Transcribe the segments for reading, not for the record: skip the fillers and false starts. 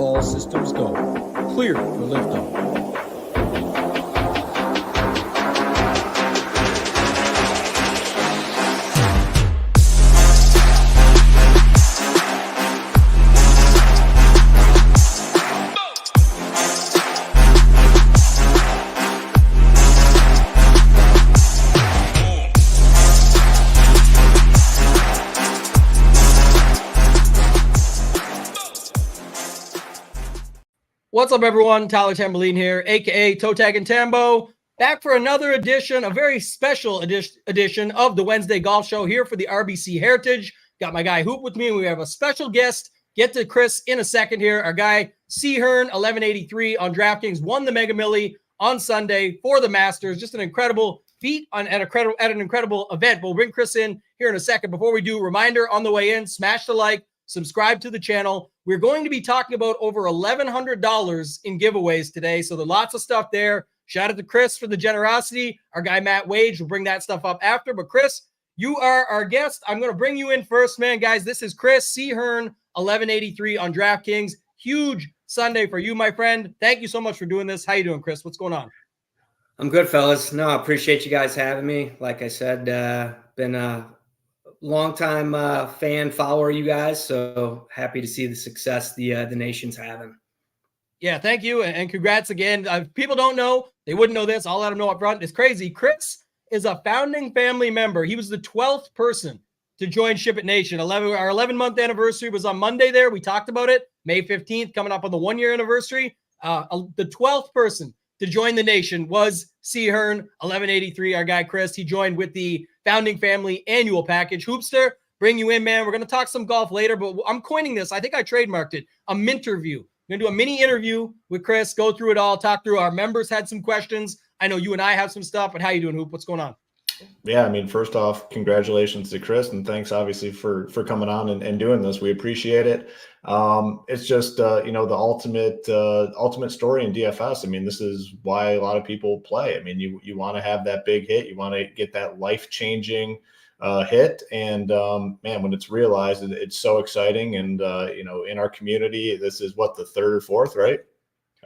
All systems go. Clear for liftoff. What's up, everyone? Tyler Tamboline here, aka ToeTagginTambo, back for another edition, a very special edition of the Wednesday Golf Show here for the RBC Heritage. Got my guy Hoop with me, and we have a special guest. Get to Chris in a second here. Our guy Hearn, 1183 on DraftKings, won the Mega Milli on Sunday for the Masters. Just an incredible feat at an incredible event. We'll bring Chris in here in a second. Before we do, reminder on the way in, smash the like, subscribe to the channel. We're going to be talking about over $1,100 in giveaways today. So there's lots of stuff there. Shout out to Chris for the generosity. Our guy, Matt Wage, will bring that stuff up after. But Chris, you are our guest. I'm going to bring you in first, man. Guys, this is Chris Hearn, 1183 on DraftKings. Huge Sunday for you, my friend. Thank you so much for doing this. How you doing, Chris? What's going on? I'm good, fellas. No, I appreciate you guys having me. Like I said, been a long-time fan, follower, you guys. So happy to see the success the nation's having. Yeah, thank you, and congrats again. People don't know, they wouldn't know this. I'll let them know up front. It's crazy. Chris is a founding family member. He was the 12th person to join Shipet Nation. Our 11-month anniversary was on Monday there. We talked about it. May 15th, coming up on the 1-year anniversary. The 12th person to join the nation was Hearn, 1183, our guy Chris. He joined with the Founding Family annual package. Hoopster, bring you in, man. We're going to talk some golf later, but I'm coining this. I think I trademarked it. A minterview. We're going to do a mini interview with Chris, go through it all, talk through. Our members had some questions. I know you and I have some stuff, but how you doing, Hoop? What's going on? Yeah, I mean, first off, congratulations to Chris, and thanks obviously for coming on and doing this. We appreciate it. It's just the ultimate story in DFS. I mean, this is why a lot of people play. I mean, you want to have that big hit, you want to get that life-changing hit, and man, when it's realized, it's so exciting. And in our community, this is what, the third or fourth, right?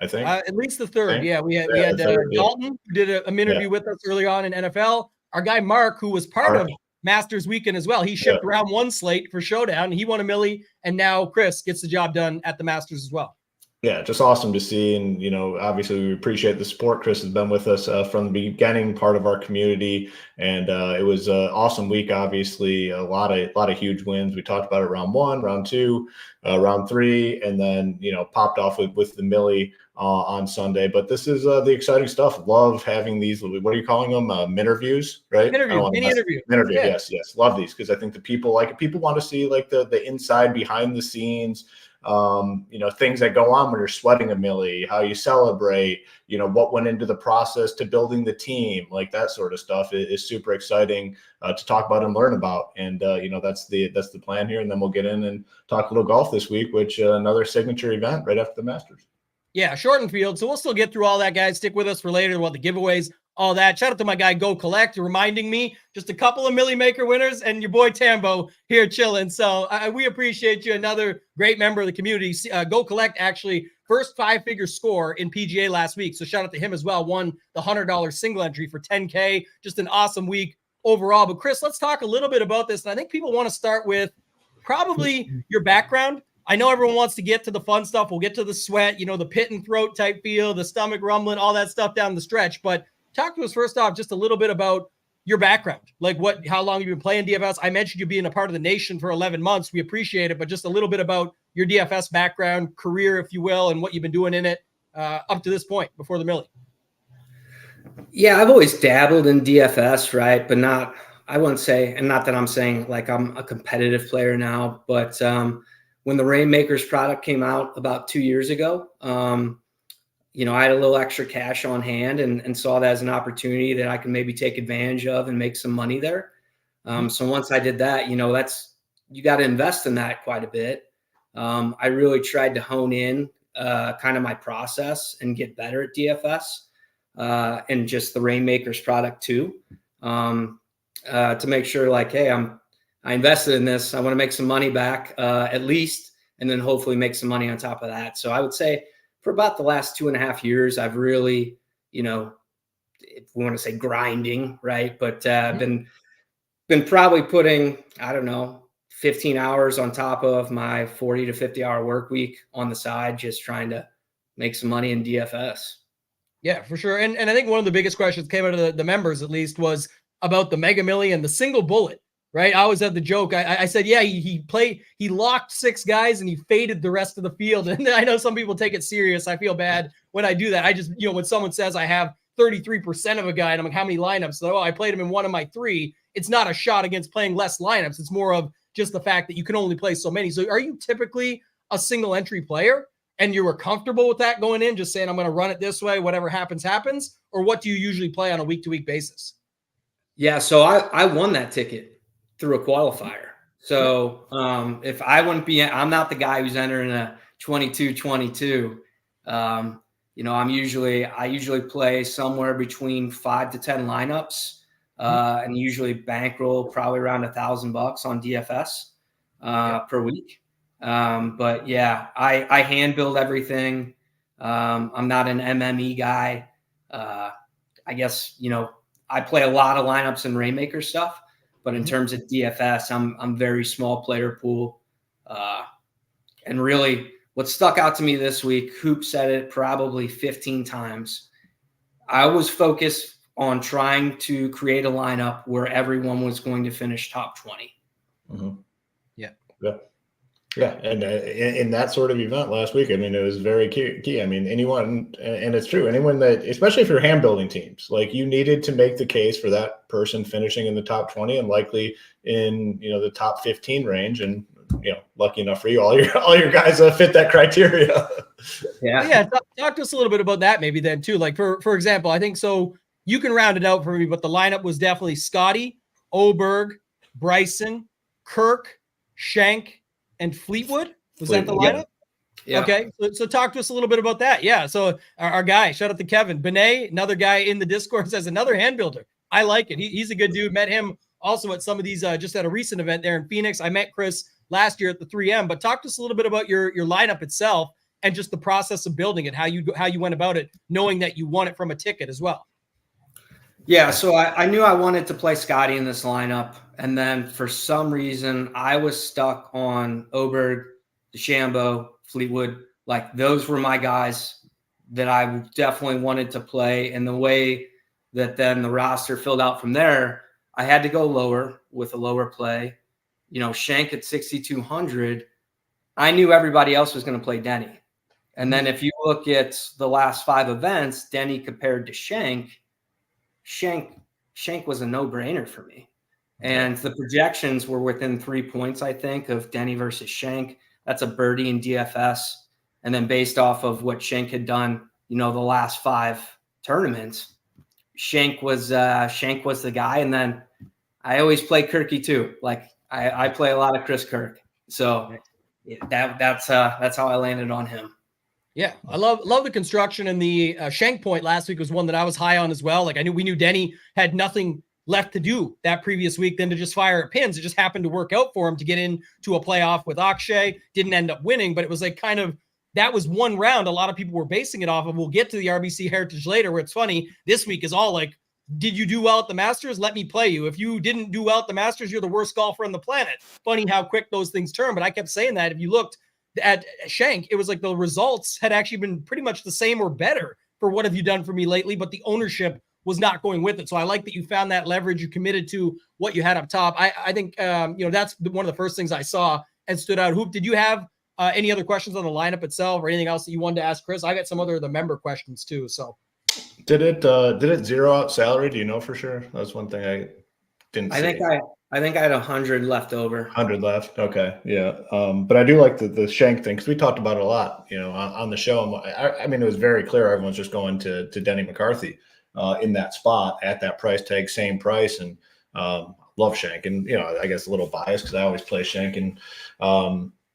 I think at least the third. right? Yeah, we had Dalton, who did an interview with us early on in NFL. Our guy Mark, who was part of Masters Weekend as well. He shipped round one slate for Showdown. He won a milli, and now Chris gets the job done at the Masters as well. Yeah, just awesome to see. And, obviously we appreciate the support. Chris has been with us from the beginning, part of our community. And it was an awesome week, obviously, a lot of huge wins. We talked about it round 1, round 2, round 3, and then, popped off with the milli on Sunday. But this is the exciting stuff. Love having these, what are you calling them? Minterviews, right? Mini interview. Yeah. Yes. Love these, because I think the people like it. People want to see like the inside, behind the scenes, things that go on when you're sweating a milli, how you celebrate, what went into the process to building the team, like that sort of stuff is super exciting to talk about and learn about. And, that's the plan here. And then we'll get in and talk a little golf this week, which another signature event right after the Masters. Yeah, shortened field. So we'll still get through all that, guys. Stick with us for later about the giveaways, all that. Shout out to my guy Go Collect, reminding me just a couple of Milli Maker winners, and your boy Tambo here chilling. So we appreciate you. Another great member of the community. Go Collect, actually, first 5-figure score in PGA last week. So shout out to him as well. Won the $100 single entry for $10K. Just an awesome week overall. But Chris, let's talk a little bit about this. And I think people want to start with probably your background. I know everyone wants to get to the fun stuff. We'll get to the sweat, the pit and throat type feel, the stomach rumbling, all that stuff down the stretch. But talk to us first off just a little bit about your background. Like how long you've been playing DFS. I mentioned you being a part of the nation for 11 months. We appreciate it, but just a little bit about your DFS background, career, if you will, and what you've been doing in it up to this point before the milli. Yeah, I've always dabbled in DFS, right? But I wouldn't say, and not that I'm saying like I'm a competitive player now, but when the Rainmakers product came out about 2 years ago, I had a little extra cash on hand and saw that as an opportunity that I can maybe take advantage of and make some money there. So once I did that, you got to invest in that quite a bit. I really tried to hone in kind of my process and get better at DFS and just the Rainmakers product too, to make sure like, hey, I invested in this. I want to make some money back at least. and then hopefully make some money on top of that. So I would say for about the last 2.5 years, I've really, if we want to say grinding, right? But been probably putting, I don't know, 15 hours on top of my 40 to 50 hour work week on the side, just trying to make some money in DFS. Yeah, for sure. And I think one of the biggest questions came out of the members, at least, was about the Mega Million, the single bullet, right? I always had the joke. I said, yeah, he locked 6 guys and he faded the rest of the field. And I know some people take it serious. I feel bad when I do that. I just, when someone says I have 33% of a guy and I'm like, how many lineups? So, I played him in one of my 3. It's not a shot against playing less lineups. It's more of just the fact that you can only play so many. So are you typically a single entry player and you were comfortable with that going in, just saying, I'm going to run it this way, whatever happens, happens? Or what do you usually play on a week-to-week basis? Yeah, so I won that ticket through a qualifier. So if I wouldn't be, I'm not the guy who's entering a 22-22. I usually play somewhere between 5 to 10 lineups. And usually bankroll probably around $1,000 on DFS per week. But yeah, I hand build everything. I'm not an MME guy. I guess, I play a lot of lineups and Rainmaker stuff, but in terms of DFS, I'm very small player pool. And really what stuck out to me this week, Hoop said it probably 15 times. I was focused on trying to create a lineup where everyone was going to finish top 20. Mm-hmm. Yeah. And in that sort of event last week, I mean, it was very key. I mean, anyone, and it's true, anyone that, especially if you're hand building teams, like you needed to make the case for that person finishing in the top 20 and likely in, the top 15 range. And, lucky enough for you, all your guys fit that criteria. Yeah. Talk to us a little bit about that maybe then too. Like for example, I think so. You can round it out for me, but the lineup was definitely Scotty, Oberg, Bryson, Kirk, Shank, and Fleetwood. Was that the lineup? Yeah. Okay. So talk to us a little bit about that. Yeah. So our guy, shout out to Kevin. Benet, another guy in the Discord, says another hand builder. I like it. He's a good dude. Met him also at some of these, just at a recent event there in Phoenix. I met Chris last year at the 3M, but talk to us a little bit about your lineup itself and just the process of building it, how you went about it, knowing that you won it from a ticket as well. Yeah, so I knew I wanted to play Scotty in this lineup, and then for some reason I was stuck on Oberg, DeChambeau, Fleetwood. Like those were my guys that I definitely wanted to play. And the way that then the roster filled out from there, I had to go lower with a lower play. Shank at 6,200. I knew everybody else was going to play Denny. And then if you look at the last 5 events, Denny compared to Shank was a no-brainer for me. And the projections were within 3 points, I think, of Denny versus Shank. That's a birdie in DFS. And then based off of what Shank had done, the last 5 tournaments, Shank was the guy. And then I always play Kirky too. Like I play a lot of Chris Kirk. So that's how I landed on him. Yeah, I love the construction, and the Shank point last week was one that I was high on as well. Like we knew Denny had nothing left to do that previous week than to just fire at pins. It just happened to work out for him to get into a playoff with Akshay. Didn't end up winning, but it was like kind of, that was one round a lot of people were basing it off of. We'll get to the RBC Heritage later, where it's funny. This week is all like, did you do well at the Masters? Let me play you. If you didn't do well at the Masters, you're the worst golfer on the planet. Funny how quick those things turn. But I kept saying that if you looked at Shank, it was like the results had actually been pretty much the same or better for what have you done for me lately, but the ownership was not going with it. So I like that you found that leverage. You committed to what you had up top. I think, that's one of the first things I saw and stood out. Hoop, did you have any other questions on the lineup itself or anything else that you wanted to ask Chris? I got some other of the member questions too. So did it zero out salary? Do you know for sure? That's one thing I didn't see. I think I had 100 left over. 100 left. Okay. Yeah. But I do like the Shank thing because we talked about it a lot, on the show. I mean, it was very clear everyone's just going to Denny McCarthy in that spot at that price tag, same price. And love Shank. And, I guess a little biased because I always play Shank. And,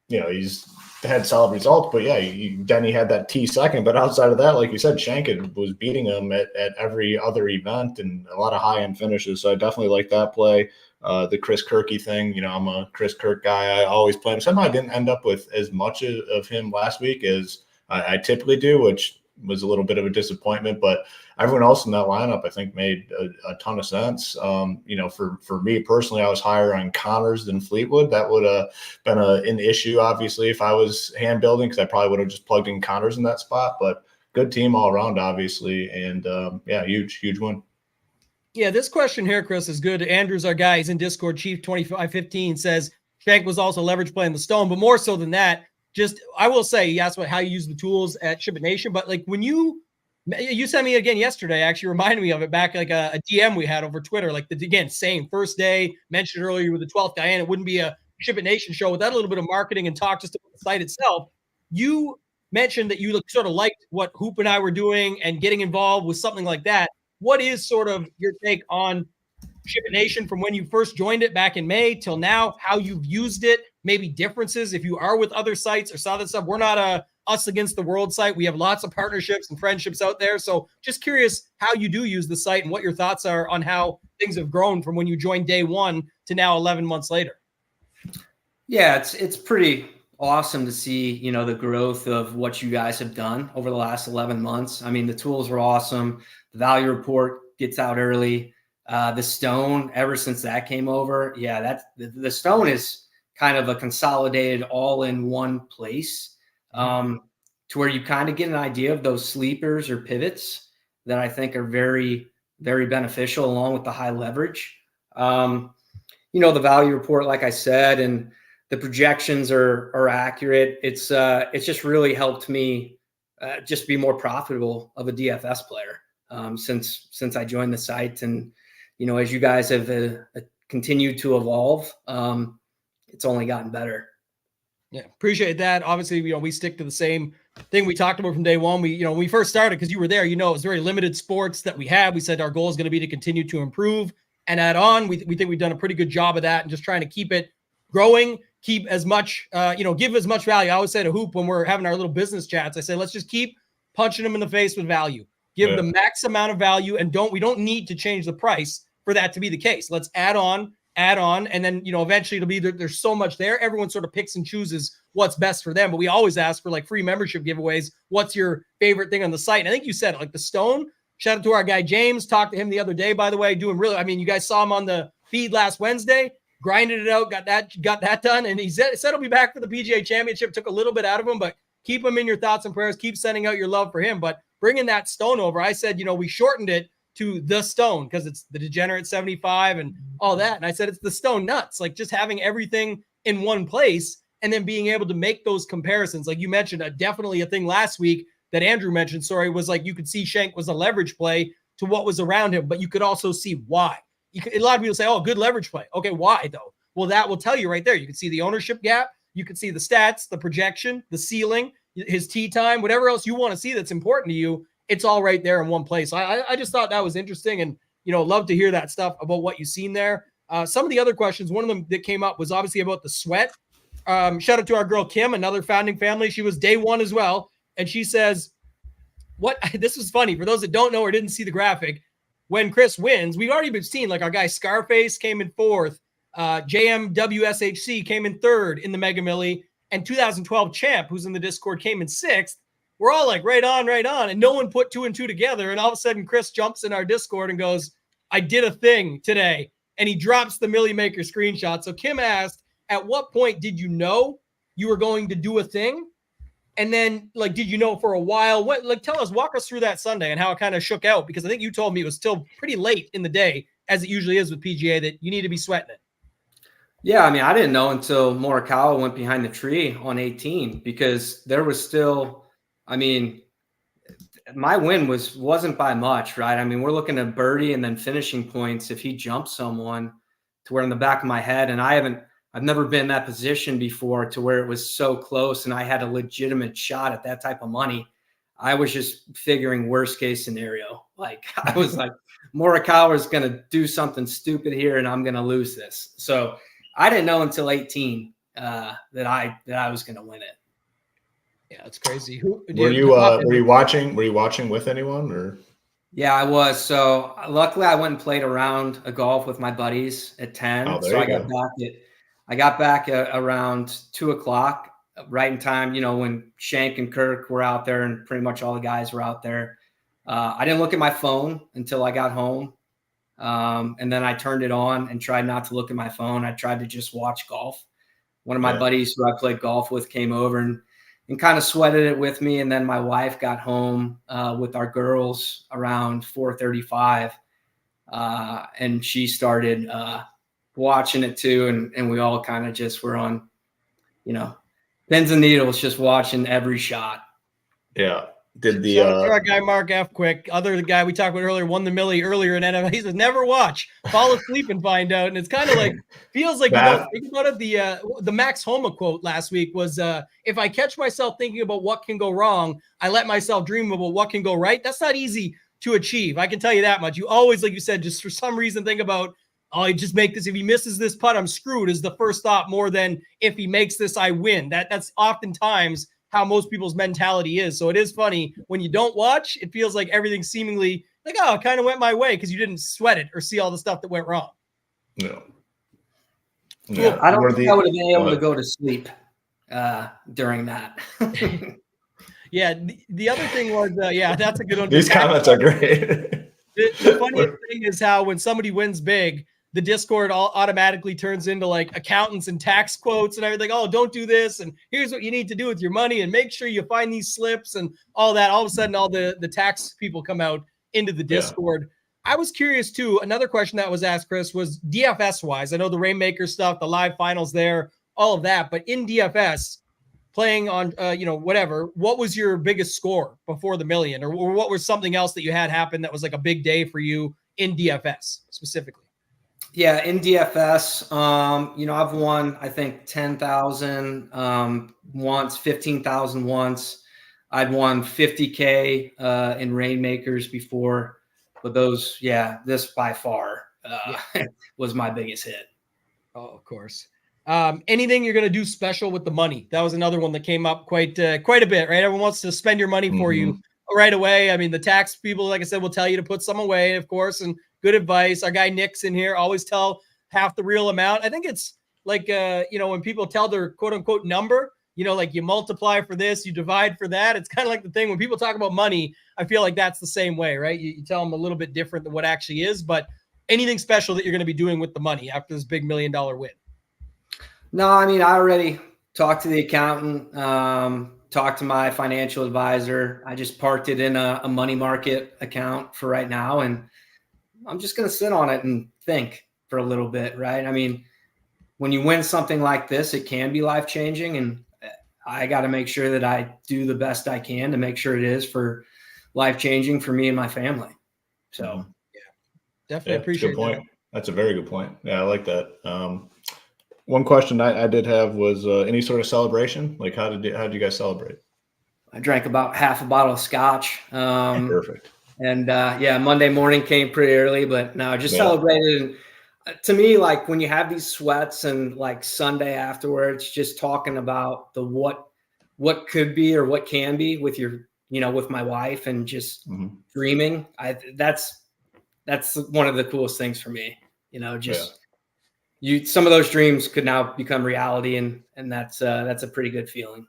he's had solid results. But, yeah, Denny had that T second. But outside of that, like you said, Shank was beating him at every other event and a lot of high-end finishes. So I definitely like that play. the Chris Kirky thing. I'm a Chris Kirk guy. I always play him. Somehow I didn't end up with as much of him last week as I typically do, which was a little bit of a disappointment, but everyone else in that lineup, I think, made a ton of sense. For me personally, I was higher on Connors than Fleetwood. That would have been an issue, obviously, if I was hand building, because I probably would have just plugged in Connors in that spot, but good team all around, obviously. And huge win. Yeah, this question here, Chris, is good. Andrew's our guy. He's in Discord. Chief 2515 says Shank was also leverage playing the stone, but more so than that, I will say, he asked about how you use the tools at Shipet Nation, but like when you sent me again yesterday, actually reminded me of it back, like a DM we had over Twitter, like same first day, mentioned earlier with the 12th guy, and it wouldn't be a Shipet Nation show without a little bit of marketing and talk just about the site itself. You mentioned that you sort of liked what Hoop and I were doing and getting involved with something like that. What is sort of your take on Shipet Nation from when you first joined it back in May till now, how you've used it, maybe differences if you are with other sites or saw that stuff? We're not a us against the world site. We have lots of partnerships and friendships out there. So just curious how you do use the site and what your thoughts are on how things have grown from when you joined day one to now 11 months later. Yeah, it's pretty awesome to see, the growth of what you guys have done over the last 11 months. I mean, the tools are awesome. The value report gets out early. The stone, ever since that came over, the stone is kind of a consolidated all in one place, to where you kind of get an idea of those sleepers or pivots that I think are very, very beneficial, along with the high leverage. The value report, like I said, and the projections are accurate. It's just really helped me just be more profitable of a DFS player since I joined the site. And as you guys have continued to evolve, it's only gotten better. Yeah, appreciate that. Obviously, we stick to the same thing we talked about from day one. When we first started, because you were there, it was very limited sports that we had. We said our goal is going to be to continue to improve and add on. We think we've done a pretty good job of that and just trying to keep it growing, keep as much, give as much value. I always say to Hoop when we're having our little business chats, I say, let's just keep punching them in the face with value. Give the max amount of value, and we don't need to change the price for that to be the case. Let's add on, and then, eventually it'll be there's so much there. Everyone sort of picks and chooses what's best for them, but we always ask for like free membership giveaways. What's your favorite thing on the site? And I think you said it, like the stone. Shout out to our guy, James. Talked to him the other day, by the way, doing really, you guys saw him on the feed last Wednesday, grinded it out, got that done. And he said he'll be back for the PGA Championship. Took a little bit out of him, but keep him in your thoughts and prayers. Keep sending out your love for him. But bringing that stone over, I said, we shortened it to the stone because it's the Degenerate 75 and all that. And I said, it's the stone nuts, like just having everything in one place and then being able to make those comparisons. Like you mentioned, definitely a thing last week that Andrew mentioned, was like, you could see Shank was a leverage play to what was around him, but you could also see why. A lot of people say, oh, good leverage play. Okay, why though? Well, that will tell you right there. You can see the ownership gap. You can see the stats, the projection, the ceiling, his tee time, whatever else you want to see that's important to you. It's all right there in one place. I just thought that was interesting, and love to hear that stuff about what you've seen there. Some of the other questions, one of them that came up was obviously about the sweat. Shout out to our girl Kim, another founding family. She was day one as well, and she says, "What?" This was funny for those that don't know or didn't see the graphic. When Chris wins, we've already been seeing like our guy Scarface came in fourth, JMWSHC came in third in the Mega Milli, and 2012 champ, who's in the Discord, came in sixth. We're all like, right on. And no one put two and two together. And all of a sudden, Chris jumps in our Discord and goes, I did a thing today. And he drops the Millie Maker screenshot. So Kim asked, at what point did you know you were going to do a thing? And then, did you know for a while? Walk us through that Sunday and how it kind of shook out. Because I think you told me it was still pretty late in the day, as it usually is with PGA, that you need to be sweating it. Yeah, I didn't know until Morikawa went behind the tree on 18, because there was still... my win wasn't by much, right? We're looking at birdie and then finishing points if he jumps someone, to where in the back of my head, and I've never been in that position before to where it was so close and I had a legitimate shot at that type of money. I was just figuring worst case scenario. I was like, Morikawa is going to do something stupid here and I'm going to lose this. So I didn't know until 18 that I was going to win it. Yeah, it's crazy. Were you watching with anyone or? Yeah, I was. So luckily I went and played a round of golf with my buddies at 10. Oh, there So you I got go. back at around 2:00, right in time, when Shank and Kirk were out there and pretty much all the guys were out there. I didn't look at my phone until I got home. And then I turned it on and tried not to look at my phone. I tried to just watch golf. One of my buddies who I played golf with came over and kind of sweated it with me. And then my wife got home with our girls around 4:35. And she started watching it too. And we all kind of just were on, pins and needles, just watching every shot. Yeah. Shout out to our guy Mark F. Quick, the guy we talked about earlier, won the Millie earlier in NFL. He says never watch, fall asleep and find out. And it's kind of like feels like you don't think about it. The Max Homa quote last week was, "If I catch myself thinking about what can go wrong, I let myself dream about what can go right." That's not easy to achieve. I can tell you that much. You always, like you said, just for some reason think about, oh, I just make this. If he misses this putt, I'm screwed. Is the first thought more than if he makes this, I win. That's oftentimes how most people's mentality is. So it is funny when you don't watch, it feels like everything's seemingly like, oh, it kind of went my way because you didn't sweat it or see all the stuff that went wrong. No. Yeah, I don't think I would have been able to go to sleep during that. Yeah. The other thing was, that's a good one. These comments are great. The funniest thing is how when somebody wins big, the Discord automatically turns into like accountants and tax quotes and everything. Oh, don't do this. And here's what you need to do with your money and make sure you find these slips and all that. All of a sudden, all the tax people come out into the Discord. Yeah. I was curious too. Another question that was asked, Chris, was DFS wise. I know the Rainmaker stuff, the live finals there, all of that, but in DFS playing on, whatever, what was your biggest score before the million or what was something else that you had happen that was like a big day for you in DFS specifically? Yeah, in DFS, I've won, I think, 10,000 once, 15,000 once. I'd won 50K in Rainmakers before, but this by far was my biggest hit. Oh, of course. Anything you're going to do special with the money? That was another one that came up quite a bit, right? Everyone wants to spend your money for you right away. I mean, the tax people, like I said, will tell you to put some away, of course, and good advice. Our guy Nick's in here, always tell half the real amount. I think it's like, when people tell their quote unquote number, like you multiply for this, you divide for that. It's kind of like the thing when people talk about money, I feel like that's the same way, right? You tell them a little bit different than what actually is, but anything special that you're going to be doing with the money after this big $1 million win? No, I mean, I already talked to the accountant, talked to my financial advisor. I just parked it in a money market account for right now. And I'm just going to sit on it and think for a little bit, right? I mean, when you win something like this, it can be life-changing, and I got to make sure that I do the best I can to make sure it is for life-changing for me and my family. So, definitely appreciate good point. That's a very good point. Yeah, I like that. One question I did have was any sort of celebration? Like how did you guys celebrate? I drank about half a bottle of scotch. Perfect. And Monday morning came pretty early, but no, just celebrated. And to me, like when you have these sweats and like Sunday afterwards, just talking about the what could be or what can be with with my wife and just dreaming. That's one of the coolest things for me. Some of those dreams could now become reality, and that's a pretty good feeling.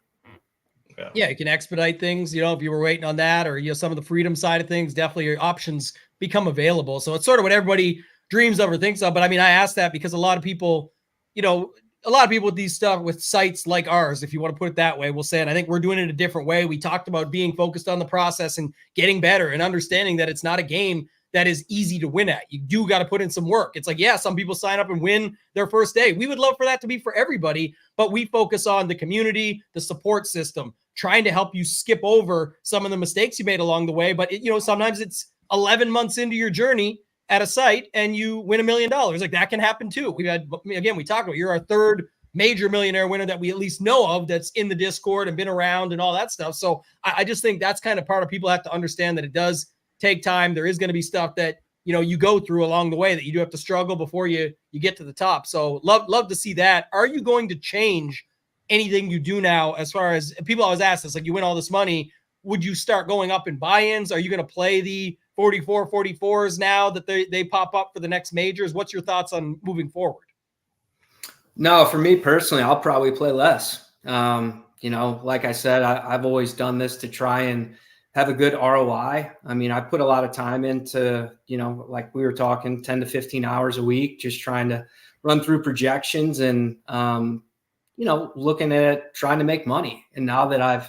Yeah, you can expedite things, if you were waiting on that or, some of the freedom side of things, definitely your options become available. So it's sort of what everybody dreams of or thinks of. But I mean, I asked that because a lot of people with these stuff with sites like ours, if you want to put it that way, will say, and I think we're doing it a different way. We talked about being focused on the process and getting better and understanding that it's not a game that is easy to win at. You do got to put in some work. It's like, some people sign up and win their first day. We would love for that to be for everybody, but we focus on the community, the support system, trying to help you skip over some of the mistakes you made along the way. But sometimes it's 11 months into your journey at a site and you win $1 million. Like that can happen too. We talked about, you're our third major millionaire winner that we at least know of that's in the Discord and been around and all that stuff. So I just think that's kind of part of people have to understand that it does take time. There is going to be stuff that, you go through along the way that you do have to struggle before you get to the top. So love to see that. Are you going to change anything you do now as far as people always ask us, like you win all this money, would you start going up in buy-ins? Are you going to play the 44s now that they pop up for the next majors. What's your thoughts on moving forward? No, for me personally, I'll probably play less. Like I said, I've always done this to try and have a good ROI. I mean, I put a lot of time into, like we were talking, 10 to 15 hours a week, just trying to run through projections and, looking at it, trying to make money. And now that I've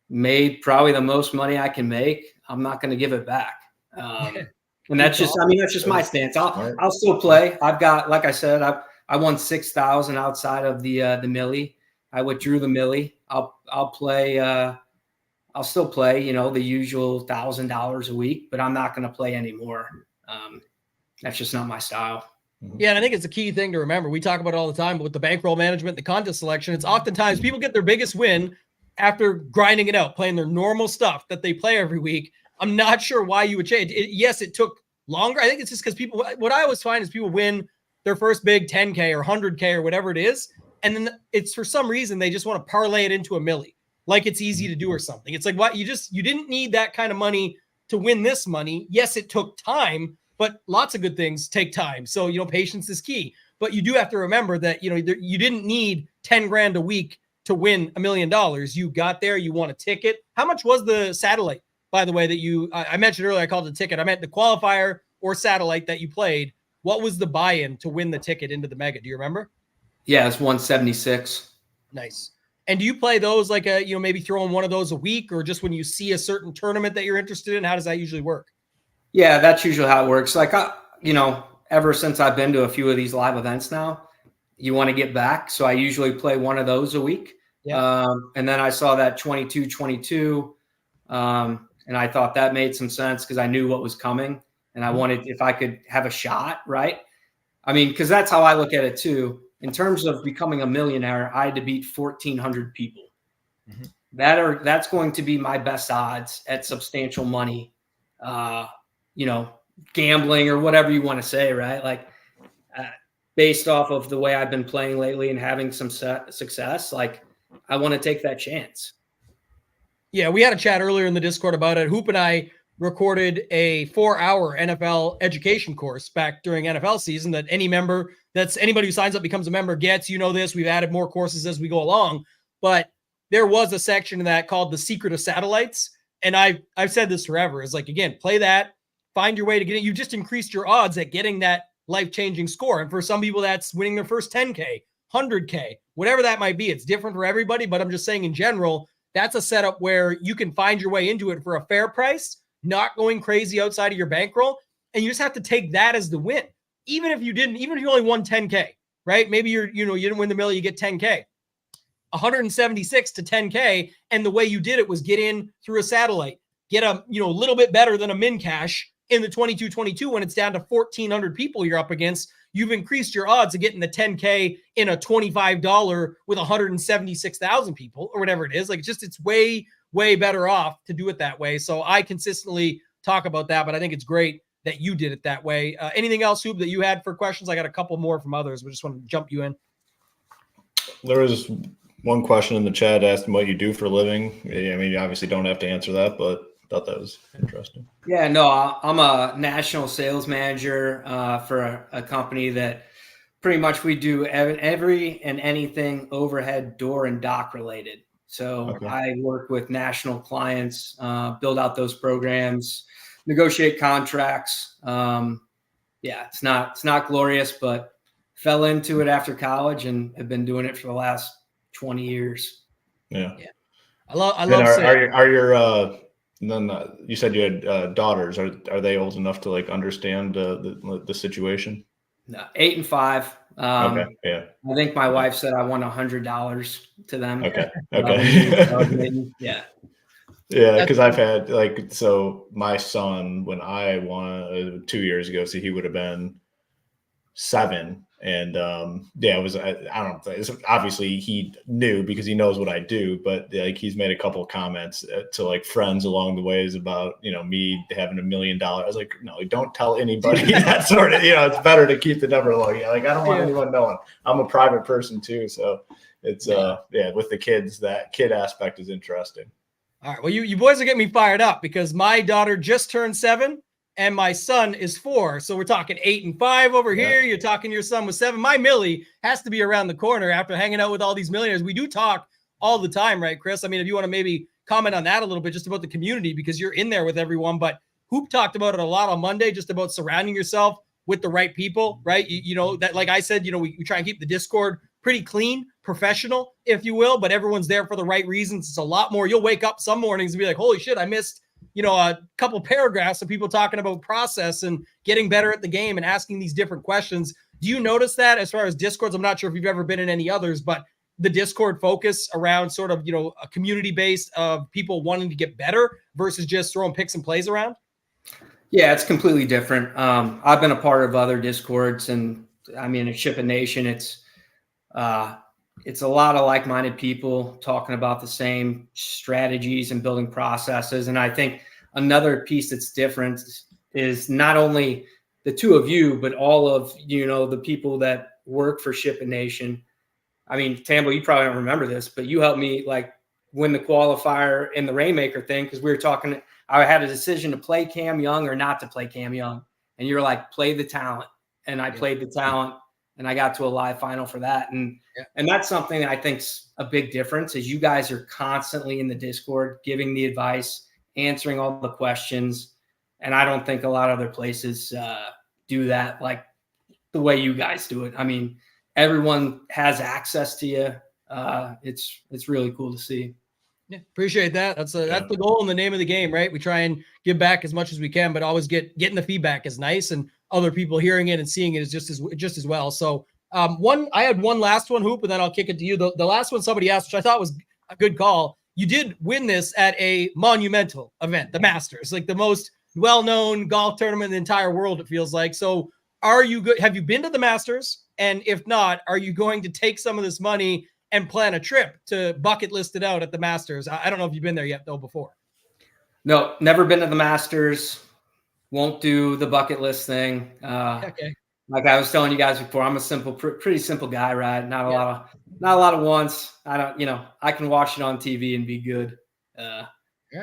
made probably the most money I can make, I'm not going to give it back. And that's just my stance. I'll still play. I've got, like I said, I won 6,000 outside of the Millie. I withdrew the Millie. I'll play. I'll still play, the usual $1,000 a week, but I'm not going to play anymore. That's just not my style. Yeah, and I think it's a key thing to remember. We talk about it all the time, but with the bankroll management, the contest selection, it's oftentimes people get their biggest win after grinding it out, playing their normal stuff that they play every week. I'm not sure why you would change. Yes, it took longer. I think it's just because people, what I always find is people win their first big 10K or 100K or whatever it is, and then it's for some reason they just want to parlay it into a milli, like it's easy to do or something. It's like, what, you didn't need that kind of money to win this money. Yes, it took time, but lots of good things take time. So, patience is key. But you do have to remember that, you didn't need 10 grand a week to win $1 million. You got there, you won a ticket. How much was the satellite, by the way, that I mentioned earlier? I called it a ticket. I meant the qualifier or satellite that you played. What was the buy-in to win the ticket into the mega? Do you remember? Yeah, it's 176. Nice. And do you play those like maybe throwing one of those a week, or just when you see a certain tournament that you're interested in? How does that usually work? Yeah, that's usually how it works. Like, ever since I've been to a few of these live events now, you want to get back. So I usually play one of those a week. Yeah. And then I saw that 22-22. And I thought that made some sense because I knew what was coming. And I wanted, if I could have a shot, right? I mean, because that's how I look at it too. In terms of becoming a millionaire, I had to beat 1,400 people. Mm-hmm. That's going to be my best odds at substantial money, gambling or whatever you want to say, right? Like, based off of the way I've been playing lately and having some success, like, I want to take that chance. Yeah, we had a chat earlier in the Discord about it. Hoop and I recorded a 4-hour NFL education course back during NFL season that anybody who signs up becomes a member gets. This, we've added more courses as we go along, but there was a section in that called The Secret of Satellites. And I've said this forever, is like, again, play that, find your way to get it. You just increased your odds at getting that life-changing score. And for some people, that's winning their first 10K, 100K, whatever that might be. It's different for everybody, but I'm just saying in general, that's a setup where you can find your way into it for a fair price, not going crazy outside of your bankroll. And you just have to take that as the win. Even if you only won 10K, right? Maybe you didn't win the million, you get 10K, 176 to 10K. And the way you did it was get in through a satellite, get a little bit better than a min cash in the 22-22 when it's down to 1,400 people you're up against. You've increased your odds of getting the 10K in a $25 with 176,000 people or whatever it is. Like, it's way, way better off to do it that way. So I consistently talk about that, but I think it's great that you did it that way. Anything else, Hoop, that you had for questions? I got a couple more from others. We just want to jump you in. There was one question in the chat asking what you do for a living. I mean, you obviously don't have to answer that, but thought that was interesting. Yeah, no, I'm a national sales manager for a company that pretty much we do every and anything overhead, door, and dock related. So okay. I work with national clients, build out those programs, negotiate contracts. It's not glorious, but fell into it after college and have been doing it for the last 20 years. Yeah. I love are your and then you said you had daughters. Are they old enough to like understand the situation? No, 8 and 5. Okay. Yeah. I think my wife said I won $100 to them. Okay. Yeah. Yeah, because I've had so my son, when I won 2 years ago, so he would have been 7. And it was, I don't know, obviously he knew because he knows what I do, but he's made a couple of comments to friends along the ways about, me having $1 million. I was like, no, don't tell anybody that sort of, it's better to keep the number low. I don't want anyone knowing. I'm a private person too. So it's, with the kids, that kid aspect is interesting. All right. Well, you boys are getting me fired up because my daughter just turned 7. and my son is 4. So we're talking 8 and 5 over here. You're talking your son was 7. My Millie has to be around the corner after hanging out with all these millionaires. We do talk all the time, right, Chris? I mean, if you want to maybe comment on that a little bit, just about the community, because you're in there with everyone. But Hoop talked about it a lot on Monday, just about surrounding yourself with the right people, right? You know, that, like I said, you know, we try and keep the Discord pretty clean, professional, if you will, but everyone's there for the right reasons. It's a lot more. You'll wake up some mornings and be like, holy shit, I missed, you know, a couple paragraphs of people talking about process and getting better at the game and asking these different questions. Do you notice that as far as Discords? I'm not sure if you've ever been in any others, but the Discord focus around sort of, you know, a community based of people wanting to get better versus just throwing picks and plays around? Yeah, it's completely different. I've been a part of other Discords, and I mean, at Shipet Nation, it's a lot of like-minded people talking about the same strategies and building processes. And I think another piece that's different is not only the two of you, but all of, you know, the people that work for Shipet Nation. I mean, Tambo, you probably don't remember this, but you helped me like win the qualifier in the Rainmaker thing, because we were talking. I had a decision to play Cam Young or not to play Cam Young, and you're like, play the talent, and I played the talent, and I got to a live final for that, and that's something that I think's a big difference. Is you guys are constantly in the Discord giving the advice, answering all the questions, and I don't think a lot of other places do that like the way you guys do it. I mean, everyone has access to you. It's really cool to see. Yeah, appreciate that. That's the goal and the name of the game, right? We try and give back as much as we can, but always getting the feedback is nice, and other people hearing it and seeing it is just as well. So I had one last one, Hoop, and then I'll kick it to you. The last one somebody asked, which I thought was a good call. You did win this at a monumental event, the Masters, like the most well-known golf tournament in the entire world, it feels like. So are you good? Have you been to the Masters? And if not, are you going to take some of this money and plan a trip to bucket list it out at the Masters? I don't know if you've been there yet, though, before. No, never been to the Masters. Won't do the bucket list thing. Okay. Like I was telling you guys before, I'm a pretty simple guy, right? Not a lot of wants. I don't, you know, I can watch it on TV and be good. I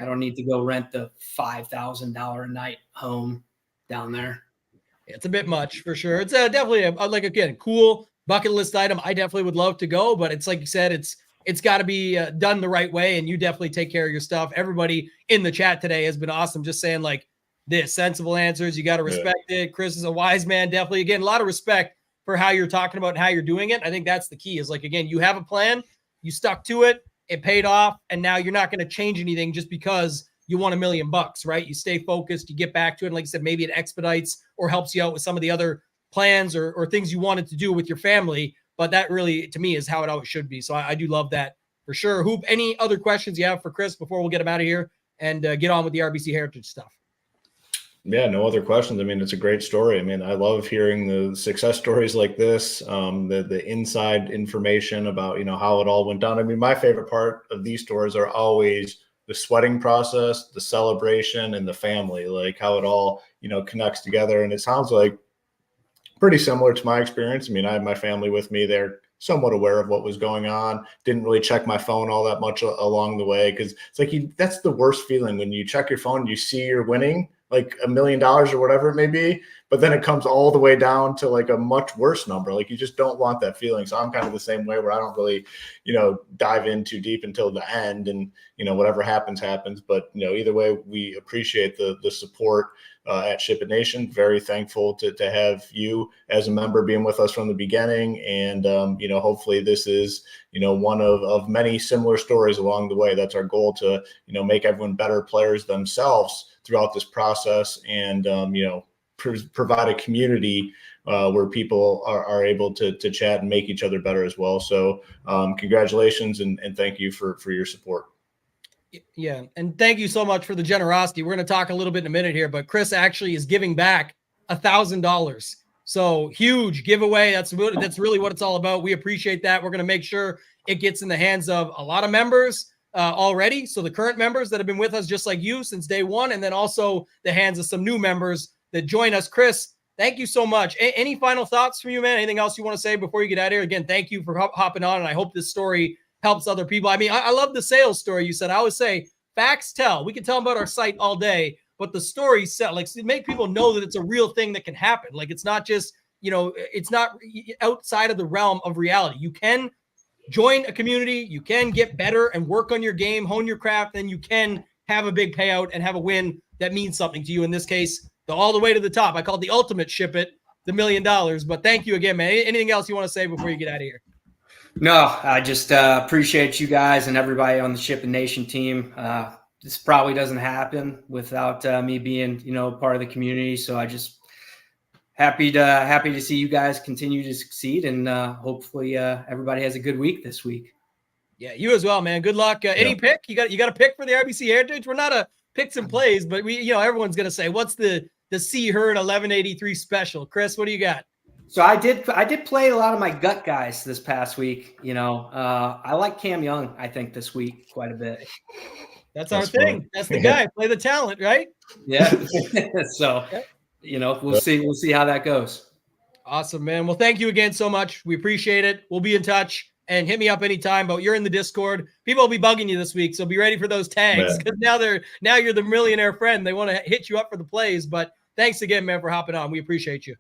don't need to go rent the $5,000 a night home down there. It's a bit much for sure. It's definitely like, again, cool bucket list item. I definitely would love to go, but it's like you said, it's got to be done the right way, and you definitely take care of your stuff. Everybody in the chat today has been awesome, just saying like this sensible answers. You got to respect it. Chris is a wise man. Definitely, again, a lot of respect for how you're talking about and how you're doing it. I think that's the key. Is like, again, you have a plan, you stuck to it, it paid off, and now you're not going to change anything just because you won $1 million, right? You stay focused, you get back to it. And like I said, maybe it expedites or helps you out with some of the other plans or things you wanted to do with your family. But that really, to me, is how it always should be. So I do love that for sure. Hoop, any other questions you have for Chris before we'll get him out of here and get on with the RBC Heritage stuff? Yeah, no other questions. I mean, it's a great story. I mean, I love hearing the success stories like this, the inside information about, you know, how it all went down. I mean, my favorite part of these stories are always the sweating process, the celebration, and the family, like how it all, you know, connects together. And it sounds like pretty similar to my experience. I mean, I had my family with me. They're somewhat aware of what was going on. Didn't really check my phone all that much along the way, because it's like that's the worst feeling when you check your phone and you see you're winning like $1 million or whatever it may be, but then it comes all the way down to like a much worse number. Like you just don't want that feeling. So I'm kind of the same way, where I don't really, you know, dive in too deep until the end, and, you know, whatever happens, happens. But, you know, either way, we appreciate the support at Shipet Nation. Very thankful to have you as a member being with us from the beginning. And, you know, hopefully this is, you know, one of many similar stories along the way. That's our goal, to, you know, make everyone better players themselves throughout this process, and, you know, provide a community where people are able to chat and make each other better as well. So congratulations and thank you for your support. Yeah. And thank you so much for the generosity. We're going to talk a little bit in a minute here, but Chris actually is giving back $1,000. So huge giveaway. That's really what it's all about. We appreciate that. We're going to make sure it gets in the hands of a lot of members already. So the current members that have been with us, just like you, since day one, and then also the hands of some new members that join us. Chris, thank you so much. Any final thoughts from you, man? Anything else you want to say before you get out of here? Again, thank you for hopping on, and I hope this story helps other people. I mean, I love the sales story you said. I always say facts tell. We can tell them about our site all day, but the stories sell, like make people know that it's a real thing that can happen. Like it's not just, it's not outside of the realm of reality. You can join a community, you can get better and work on your game, hone your craft, and you can have a big payout and have a win that means something to you. In this case, all the way to the top. I call it the ultimate Shipit, the $1 million. But thank you again, man. Anything else you want to say before you get out of here? No, I just appreciate you guys and everybody on the Shipet Nation team. This probably doesn't happen without me being, part of the community. So I just happy to see you guys continue to succeed, and hopefully everybody has a good week this week. Yeah, you as well, man. Good luck. Any pick? You got a pick for the RBC Heritage? We're not a picks and plays, but we, everyone's gonna say, what's the C Herd 1183 special? Chris, what do you got? So I did play a lot of my gut guys this past week. I like Cam Young, I think, this week quite a bit. That's our thing. Fun. That's the guy. Play the talent, right? Yeah. So, we'll see how that goes. Awesome, man. Well, thank you again so much. We appreciate it. We'll be in touch, and hit me up anytime. But you're in the Discord. People will be bugging you this week, so be ready for those tags, because now you're the millionaire friend. They want to hit you up for the plays. But thanks again, man, for hopping on. We appreciate you.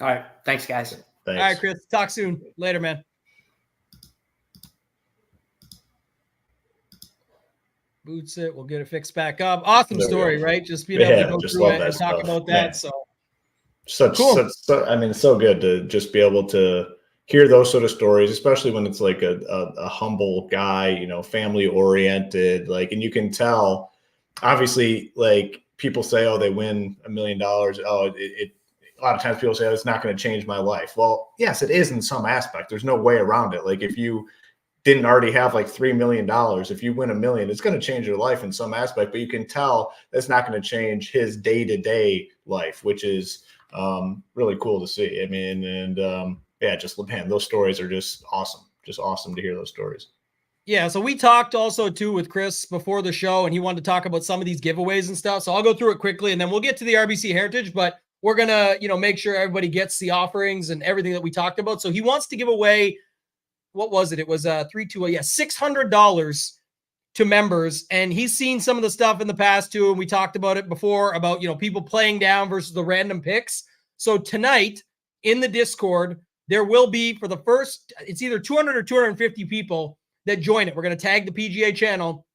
All right. Thanks, guys. Thanks. All right, Chris. Talk soon. Later, man. Boots it. We'll get it fixed back up. Awesome story, right? Just being able to go through it and talk about that. So cool. It's so good to just be able to hear those sort of stories, especially when it's like a humble guy, family oriented, and you can tell, obviously, like people say, oh, they win $1 million. Oh, a lot of times people say, oh, it's not going to change my life. Well, yes, it is in some aspect. There's no way around it. Like if you didn't already have like $3 million, if you win $1 million, it's going to change your life in some aspect, but you can tell that's not going to change his day-to-day life, which is really cool to see. I mean, and those stories are just awesome to hear those stories. Yeah. So we talked also too with Chris before the show, and he wanted to talk about some of these giveaways and stuff. So I'll go through it quickly and then we'll get to the RBC Heritage, but we're going to, make sure everybody gets the offerings and everything that we talked about. So he wants to give away, what was it? It was $600 to members. And he's seen some of the stuff in the past too. And we talked about it before about, people playing down versus the random picks. So tonight in the Discord, there will be, for the first, it's either 200 or 250 people that join it. We're going to tag the PGA channel.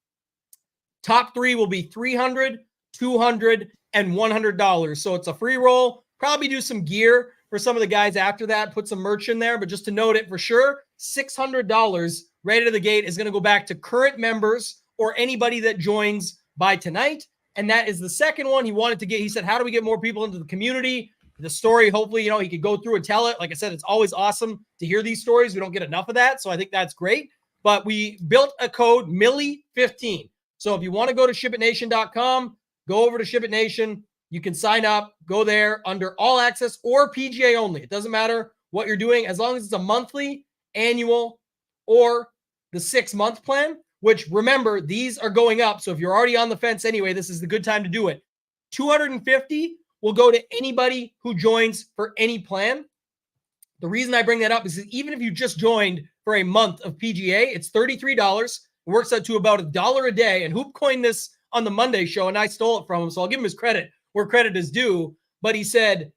Top three will be $300, $200, and $100. So it's a free roll. Probably do some gear for some of the guys after that, put some merch in there. But just to note it for sure, $600 right out of the gate is going to go back to current members or anybody that joins by tonight. And that is the second one he wanted to get. He said, how do we get more people into the community? The story, hopefully, he could go through and tell it. Like I said, it's always awesome to hear these stories. We don't get enough of that. So I think that's great. But we built a code Millie15. So if you want to go to shipitnation.com, go over to Shipet Nation. You can sign up, go there under all access or PGA only. It doesn't matter what you're doing, as long as it's a monthly, annual, or the 6-month plan, which remember, these are going up. So if you're already on the fence anyway, this is the good time to do it. 250 will go to anybody who joins for any plan. The reason I bring that up is that even if you just joined for a month of PGA, it's $33. It works out to about $1 a day. And Hoop coined this on the Monday show, and I stole it from him, so I'll give him his credit where credit is due. But he said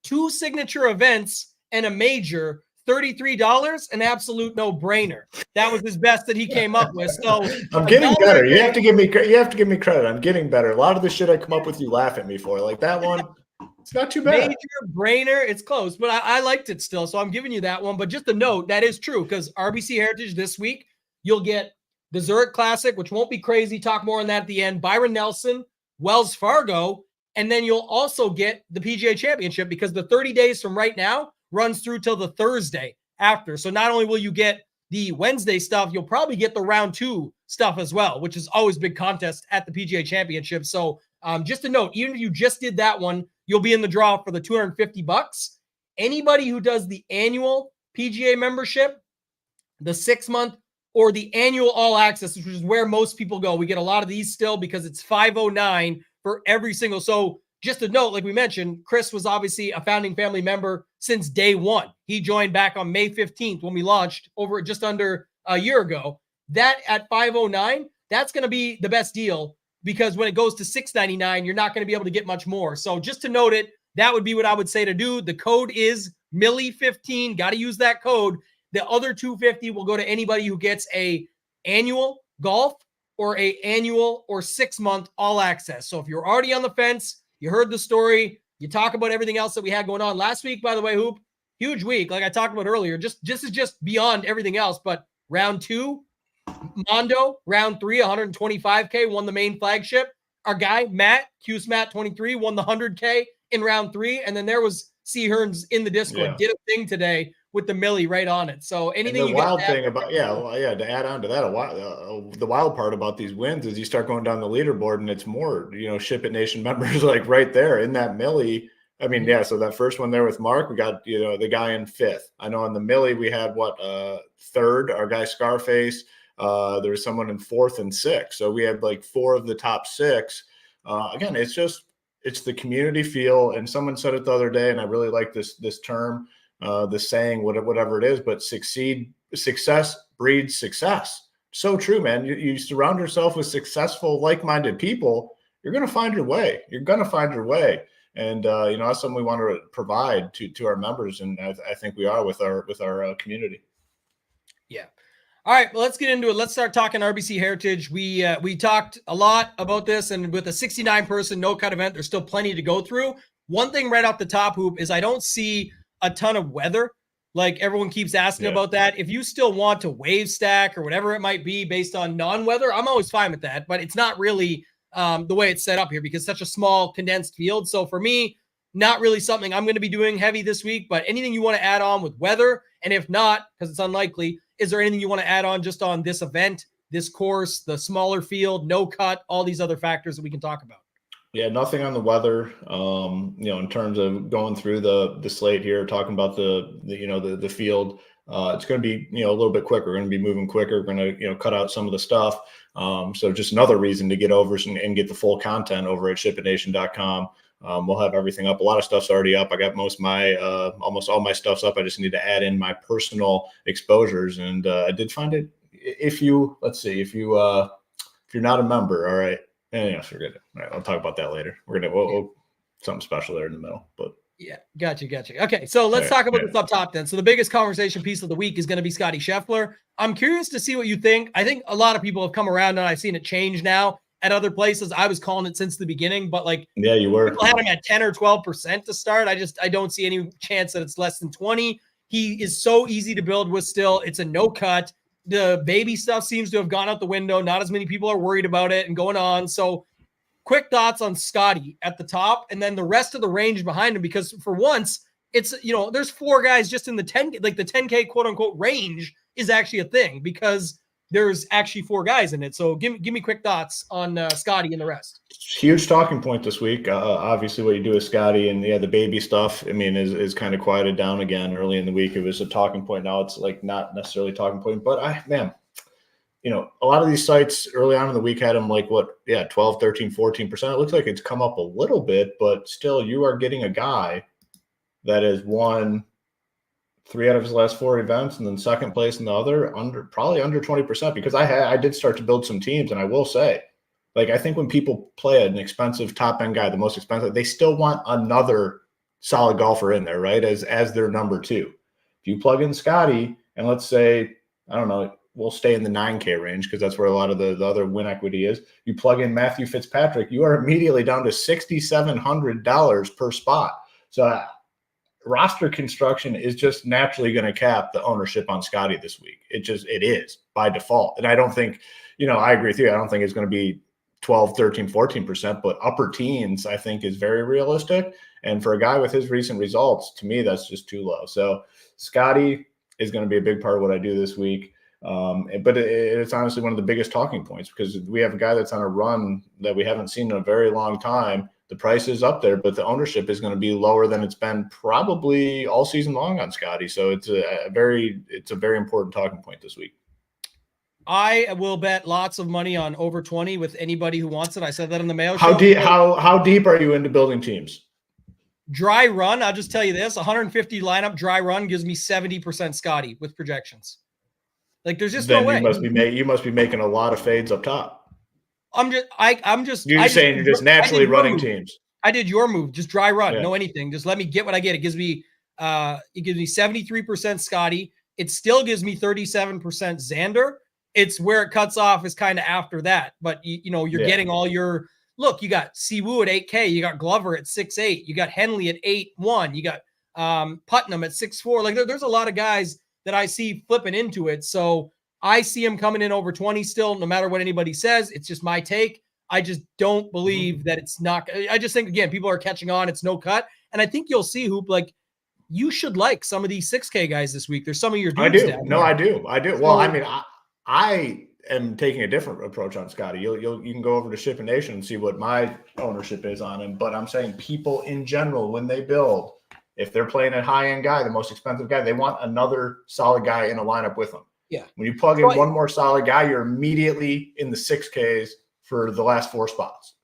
2 signature events and a major, $33, an absolute no-brainer. That was his best that he came up with. So I'm getting better. You have to give me credit. I'm getting better. A lot of the shit I come up with, you laugh at me for. Like that one, it's not too bad. Major brainer, it's close, but I liked it still, so I'm giving you that one. But just a note, that is true, because RBC Heritage this week, you'll get the Zurich Classic, which won't be crazy. Talk more on that at the end. Byron Nelson, Wells Fargo, and then you'll also get the PGA Championship, because the 30 days from right now runs through till the Thursday after. So not only will you get the Wednesday stuff, you'll probably get the round 2 stuff as well, which is always big contest at the PGA Championship. So just a note, even if you just did that one, you'll be in the draw for the $250. Anybody who does the annual PGA membership, the 6-month, or the annual all access, which is where most people go. We get a lot of these still because it's $509 for every single. So just a note, like we mentioned, Chris was obviously a founding family member since day one. He joined back on May 15th when we launched over just under a year ago. That at $509, that's going to be the best deal because when it goes to $6.99, you're not going to be able to get much more. So just to note it, that would be what I would say to do. The code is Millie15. Got to use that code. The other $250 will go to anybody who gets a annual golf or a annual or 6-month all access. So if you're already on the fence, you heard the story, you talk about everything else that we had going on last week, by the way, Hoop, huge week. Like I talked about earlier, just is just beyond everything else. But round 2, Mondo, round 3, 125K, won the main flagship. Our guy, Matt, QSMatt23, won the 100K in round 3. And then there was C. Hearns in the Discord, did a thing today with the Millie right on it. So anything and the you wild get thing about, to add on to that, the wild part about these wins is you start going down the leaderboard and it's more, Shipet Nation members like right there in that Millie. I mean, yeah, so that first one there with Mark, we got, the guy in 5th. I know on the Millie we had 3rd, our guy Scarface. There was someone in 4th and 6th. So we had like 4 of the top 6. Again, it's the community feel. And someone said it the other day, and I really like this term, the saying, whatever it is, but success breeds success. So true, man. You surround yourself with successful, like-minded people, you're going to find your way. And, that's something we want to provide to our members. And I think we are with our community. Yeah. All right, well, let's get into it. Let's start talking RBC Heritage. We talked a lot about this, and with a 69-person no-cut event, there's still plenty to go through. One thing right off the top, Hoop, is I don't see a ton of weather. Like everyone keeps asking about that. If you still want to wave stack or whatever it might be based on non-weather, I'm always fine with that, but it's not really the way it's set up here because it's such a small condensed field. So for me, not really something I'm going to be doing heavy this week, but anything you want to add on with weather, and if not, because it's unlikely, is there anything you want to add on just on this event, this course, the smaller field, no cut, all these other factors that we can talk about? Yeah, nothing on the weather. In terms of going through the slate here, talking about the field, it's going to be a little bit quicker. We're going to be moving quicker. We're going to cut out some of the stuff. So just another reason to get over and get the full content over at shipitnation.com. We'll have everything up. A lot of stuff's already up. I got almost all my stuff's up. I just need to add in my personal exposures. And I did find it. If you're not a member, all right. Yeah, forget it. All right, I'll talk about that later. We'll something special there in the middle, but yeah, gotcha. Okay, so let's talk about this up top then. So the biggest conversation piece of the week is going to be Scotty Scheffler. I'm curious to see what you think. I think a lot of people have come around and I've seen it change now at other places. I was calling it since the beginning, but you were. People had him at 10 or 12% to start. I don't see any chance that it's less than 20. He is so easy to build with still. It's a no cut. The baby stuff seems to have gone out the window. Not as many people are worried about it and going on. So quick thoughts on Scotty at the top and then the rest of the range behind him, because for once it's, there's 4 guys just in the 10, like the 10K quote unquote range is actually a thing because there's actually 4 guys in it. So give me quick thoughts on Scotty and the rest. Huge talking point this week. Obviously what you do with Scotty and the baby stuff, is kind of quieted down again. Early in the week, it was a talking point. Now it's like not necessarily a talking point, but a lot of these sites early on in the week had them 12, 13, 14%. It looks like it's come up a little bit, but still you are getting a guy that has won 3 out of his last 4 events and then second place in the other probably under 20%, because I did start to build some teams. And I will say, I think when people play an expensive top end guy, the most expensive, they still want another solid golfer in there, right? As their number 2. If you plug in Scotty and let's say, I don't know, we'll stay in the 9K range because that's where a lot of the other win equity is. You plug in Matthew Fitzpatrick, you are immediately down to $6,700 per spot. So roster construction is just naturally going to cap the ownership on Scotty this week. It is by default. And I don't think, I agree with you. I don't think it's going to be 12, 13, 14%, but upper teens, I think is very realistic. And for a guy with his recent results, to me, that's just too low. So Scotty is going to be a big part of what I do this week. But it's honestly one of the biggest talking points because we have a guy that's on a run that we haven't seen in a very long time. The price is up there, but the ownership is going to be lower than it's been probably all season long on Scotty. So it's a very important talking point this week. I will bet lots of money on over 20 with anybody who wants it. I said that in the mail. How deep are you into building teams? Dry run. I'll just tell you this: 150 lineup dry run gives me 70% Scotty with projections. There's just no way. You must be making a lot of fades up top. You're saying you're just naturally running teams. I did your move, just dry run, no anything. Just let me get what I get. It gives me 73% Scotty. It still gives me 37% Xander. It's where it cuts off is kind of after that. But you're getting all your look. You got Siwoo at 8K. You got Glover at 6.8. You got Henley at 8.1. You got Putnam at 6.4. Like there's a lot of guys that I see flipping into it. So I see him coming in over 20 still, no matter what anybody says. It's just my take. I just don't believe that it's not. I just think, again, people are catching on. It's no cut. And I think you'll see, Hoop, like you should like some of these 6K guys this week. There's some of your dudes down there. I do. Well, I mean, I am taking a different approach on Scotty. You can go over to Shipet Nation and see what my ownership is on him. But I'm saying people in general, when they build, if they're playing a high-end guy, the most expensive guy, they want another solid guy in a lineup with them. Yeah. When you plug in one more solid guy, you're immediately in the 6Ks for the last 4 spots.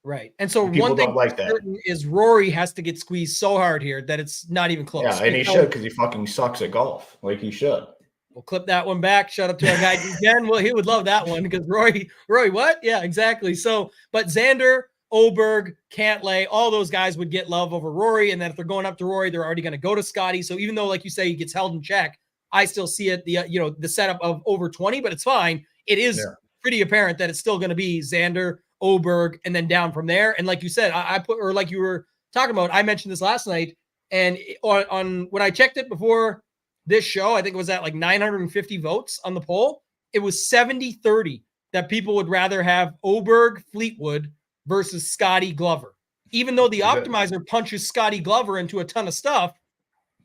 Right. And so people one thing like that is Rory has to get squeezed so hard here that it's not even close. Yeah, and he should, because he fucking sucks at golf. Like he should. We'll clip that one back. Shout out to our guy Jen. Well, he would love that one because Rory, what? Yeah, exactly. So, but Xander, Oberg, Cantlay, all those guys would get love over Rory. And then if they're going up to Rory, they're already going to go to Scotty. So even though, like you say, he gets held in check, I still see it, the setup of over 20, but it's fine. It is pretty apparent that it's still going to be Xander, Oberg, and then down from there. And like you said, I put, or like you were talking about, I mentioned this last night, and on when I checked it before this show, I think it was at like 950 votes on the poll. It was 70-30 that people would rather have Oberg, Fleetwood versus Scotty, Glover. Even though the optimizer punches Scotty Glover into a ton of stuff,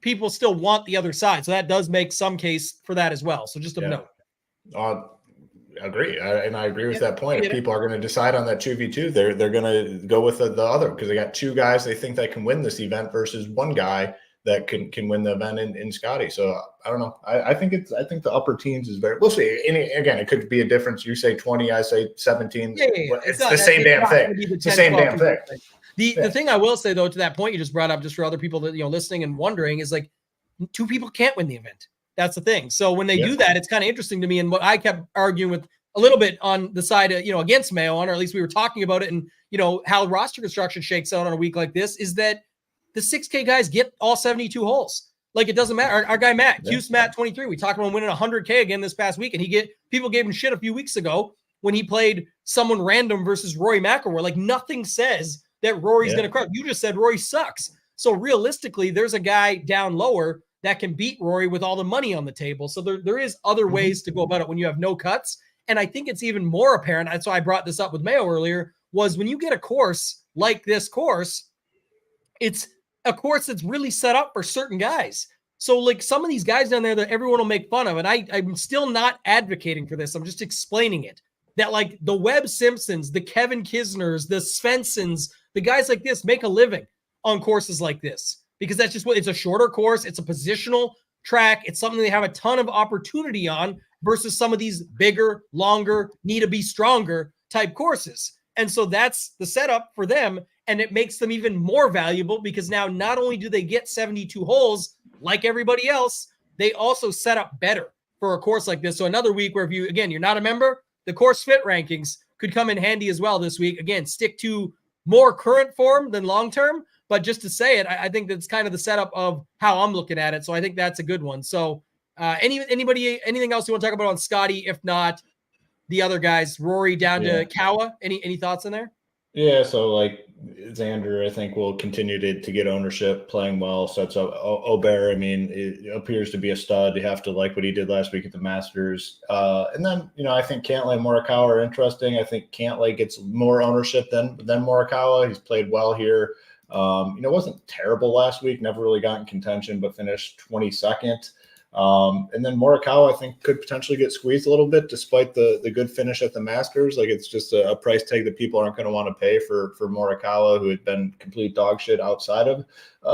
people still want the other side. So that does make some case for that as well. So just a note. Agree. I agree with that point. If people are going to decide on that 2v2, they're going to go with the other, because they got 2 guys they think that can win this event versus 1 guy that can win the event in Scotty. So I don't know. I think the upper teams is very, we'll see. Again, it could be a difference. You say 20, I say 17. Yeah. It's the same damn thing. It's the same damn thing. The thing I will say, though, to that point you just brought up, just for other people that, listening and wondering, is like 2 people can't win the event. That's the thing. So when they do that, it's kind of interesting to me. And what I kept arguing with a little bit on the side of, against Mayo on, or at least we were talking about it, and, how roster construction shakes out on a week like this, is that the 6K guys get all 72 holes. Like, it doesn't matter. Our guy, Matt, Hughes Matt 23, we talked about winning 100K again this past week, and people gave him shit a few weeks ago when he played someone random versus Rory McIlroy. Like, nothing says that Rory's going to crush. You just said Rory sucks. So realistically, there's a guy down lower that can beat Rory with all the money on the table. So there is other ways to go about it when you have no cuts. And I think it's even more apparent. That's why I brought this up with Mayo earlier, was when you get a course like this course, it's a course that's really set up for certain guys. So like some of these guys down there that everyone will make fun of, and I'm still not advocating for this. I'm just explaining it, that like the Webb Simpsons, the Kevin Kisners, the Svensons, the guys like this make a living on courses like this, because that's just what it's a shorter course. It's a positional track. It's something they have a ton of opportunity on versus some of these bigger, longer, need to be stronger type courses. And so that's the setup for them. And it makes them even more valuable, because now not only do they get 72 holes like everybody else, they also set up better for a course like this. So another week where, if you're not a member, the course fit rankings could come in handy as well this week. Again, stick to more current form than long-term, but just to say it, I think that's kind of the setup of how I'm looking at it. So I think that's a good one. So anything else you want to talk about on Scotty? If not, the other guys, Rory down to Kawa. Any thoughts in there? Yeah, so like Xander, I think will continue to get ownership, playing well, sets up. Oberg, I mean, it appears to be a stud. You have to like what he did last week at the Masters. And then, I think Cantlay and Morikawa are interesting. I think Cantlay gets more ownership than Morikawa. He's played well here. Wasn't terrible last week, never really got in contention, but finished 22nd. And then Morikawa, I think, could potentially get squeezed a little bit despite the good finish at the Masters. Like, it's just a price tag that people aren't going to want to pay for Morikawa, who had been complete dog shit outside of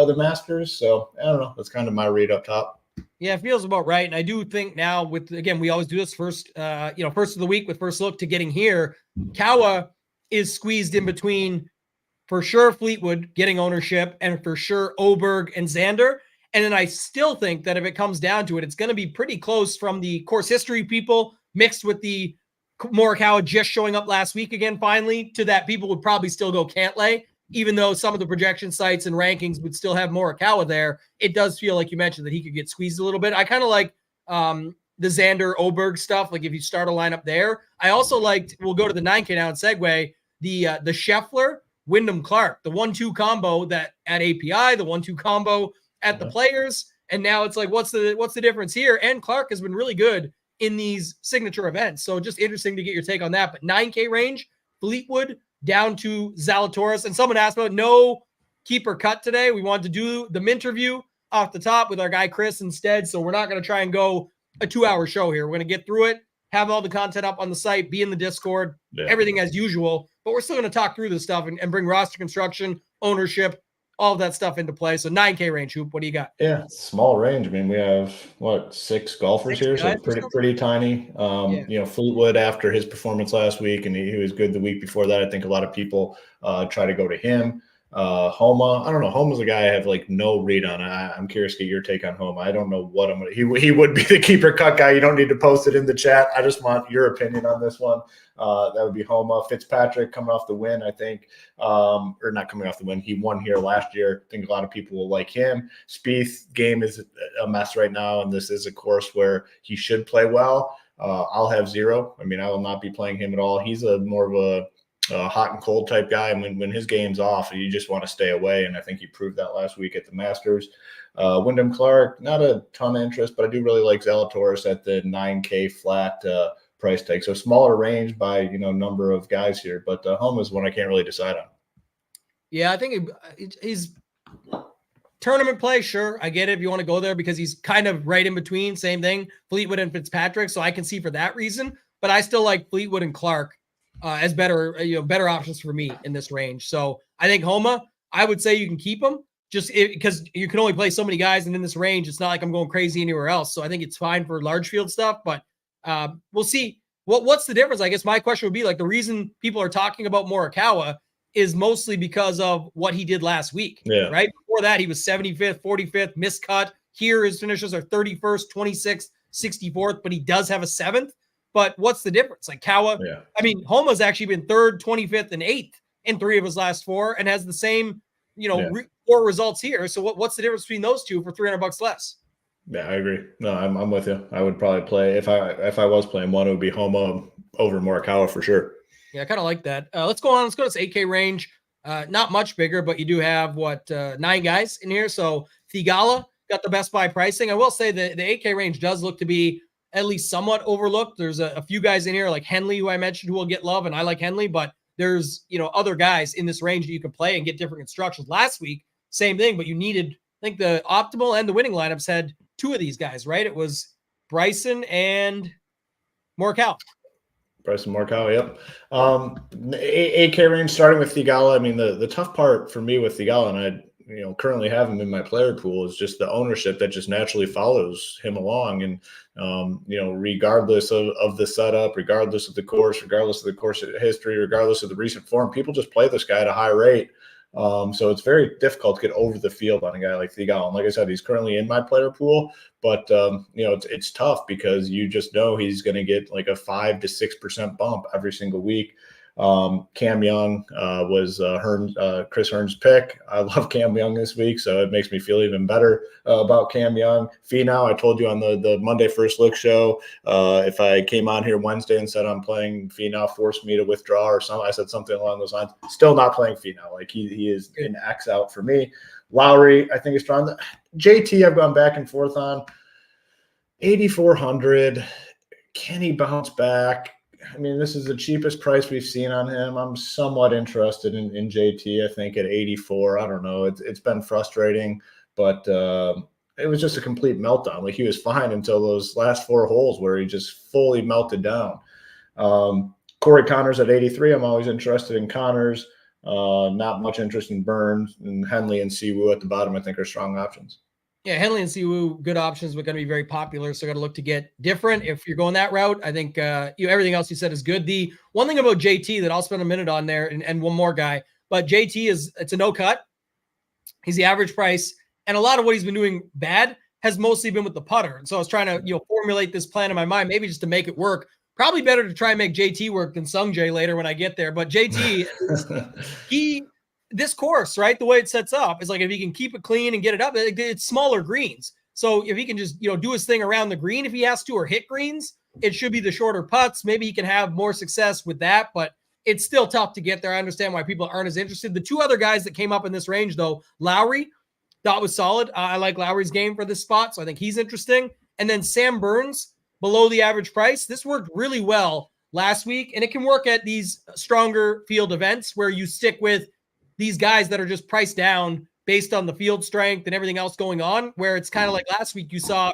the Masters. So I don't know. That's kind of my read up top. Yeah, it feels about right. And I do think now we always do this first of the week with first look to getting here. Kawa is squeezed in between, for sure, Fleetwood getting ownership, and for sure Oberg and Xander. And then I still think that if it comes down to it, it's going to be pretty close from the course history people mixed with the Morikawa just showing up last week again, finally, to that people would probably still go Cantlay, even though some of the projection sites and rankings would still have Morikawa there. It does feel like you mentioned that he could get squeezed a little bit. I kind of like the Xander Oberg stuff. Like if you start a lineup there, I also liked, we'll go to the 9K now and segue, the Scheffler, Wyndham Clark, the 1-2 combo that at API, the 1-2 combo at the Players. And now it's like, what's the difference here? And Clark has been really good in these signature events. So just interesting to get your take on that. But 9K range, Fleetwood down to Zalatoris. And someone asked about no keeper cut today. We wanted to do the Minterview off the top with our guy Chris instead. So we're not going to try and go a 2-hour show here. We're going to get through it, have all the content up on the site, be in the Discord, everything as usual. But we're still going to talk through this stuff and bring roster construction, ownership, all of that stuff into play. So 9K range, Hoop, what do you got? Yeah, small range. I mean, we have 6 golfers here, so pretty tiny. Fleetwood after his performance last week, and he was good the week before that. I think a lot of people try to go to him. Homa, I don't know. Homa's a guy I have no read on. I'm curious to get your take on Homa. I don't know what I'm gonna. He would be the keeper cut guy. You don't need to post it in the chat. I just want your opinion on this one. That would be Homa. Fitzpatrick coming off the win, I think, or not coming off the win. He won here last year. I think a lot of people will like him. Spieth game is a mess right now, and this is a course where he should play well. I'll have 0. I mean, I will not be playing him at all. He's more of a hot and cold type guy. And when his game's off, you just want to stay away. And I think he proved that last week at the Masters. Wyndham Clark, not a ton of interest, but I do really like Zalatoris at the 9K flat price tag. So smaller range by, number of guys here, but Homa is one I can't really decide on. Yeah, I think he's tournament play. Sure. I get it if you want to go there because he's kind of right in between. Same thing, Fleetwood and Fitzpatrick. So I can see for that reason, but I still like Fleetwood and Clark as better options for me in this range. So I think Homa, I would say you can keep him just because you can only play so many guys. And in this range, it's not like I'm going crazy anywhere else. So I think it's fine for large field stuff, but we'll see what's the difference. I guess my question would be the reason people are talking about Morikawa is mostly because of what he did last week, right? Before that, he was 75th, 45th, miscut. Here his finishes are 31st, 26th, 64th, but he does have a 7th. But what's the difference? Kawa, Homa's actually been 3rd, 25th, and 8th in 3 of his last 4 and has the same, 4 results here. So what's the difference between those two for $300 less? Yeah, I agree. No, I'm with you. I would probably play if I was playing one, it would be Homa over Morikawa for sure. Yeah, I kind of like that. Let's go on. Let's go to this 8K range. Not much bigger, but you do have 9 guys in here. So Thigala got the best buy pricing. I will say the 8K range does look to be at least somewhat overlooked. There's a few guys in here like Henley, who I mentioned, who will get love, and I like Henley, but there's, other guys in this range that you can play and get different instructions. Last week, same thing, but you needed, I think the optimal and the winning lineups had 2 of these guys, right? It was Bryson and Morikawa. Bryson Morikawa, yep. 8K range starting with Thigala. I mean, the tough part for me with Thigala, and I currently have him in my player pool, is just the ownership that just naturally follows him along. And, regardless of the setup, regardless of the course history, regardless of the recent form, people just play this guy at a high rate. So it's very difficult to get over the field on a guy like Thigala. And like I said, he's currently in my player pool, but it's tough because you just know he's going to get a 5 to 6% bump every single week. Cam Young was Chris Hearn's pick. I love Cam Young this week, so it makes me feel even better about Cam Young. Finau, I told you on the Monday First Look show, if I came on here Wednesday and said I'm playing Finau, forced me to withdraw or something, I said something along those lines. Still not playing Finau. He is an X out for me. Lowry, I think is strong. JT, I've gone back and forth on 8,400. Can he bounce back? I mean, this is the cheapest price we've seen on him. I'm somewhat interested in JT, I think, at 84. I don't know. It's been frustrating, but it was just a complete meltdown. He was fine until those last 4 holes where he just fully melted down. Corey Connors at 83. I'm always interested in Connors. Not much interest in Burns, and Henley and Siwoo at the bottom, I think, are strong options. Yeah, Henley and Siwoo, good options, but going to be very popular. So got to look to get different if you're going that route. I think everything else you said is good. The one thing about JT that I'll spend a minute on there, and one more guy, but JT it's a no cut. He's the average price, and a lot of what he's been doing bad has mostly been with the putter. And so I was trying to formulate this plan in my mind, maybe just to make it work Probably better to try and make JT work than Sungjae later when I get there. But JT, this course, right, the way it sets up is like if he can keep it clean and get it up, it's smaller greens. So if he can just, do his thing around the green if he has to, or hit greens, it should be the shorter putts. Maybe he can have more success with that, but it's still tough to get there. I understand why people aren't as interested. The two other guys that came up in this range, though, Lowry, thought was solid. I like Lowry's game for this spot, so I think he's interesting. And then Sam Burns, below the average price. This worked really well last week, and it can work at these stronger field events where you stick with these guys that are just priced down based on the field strength and everything else going on, where it's kind of like last week you saw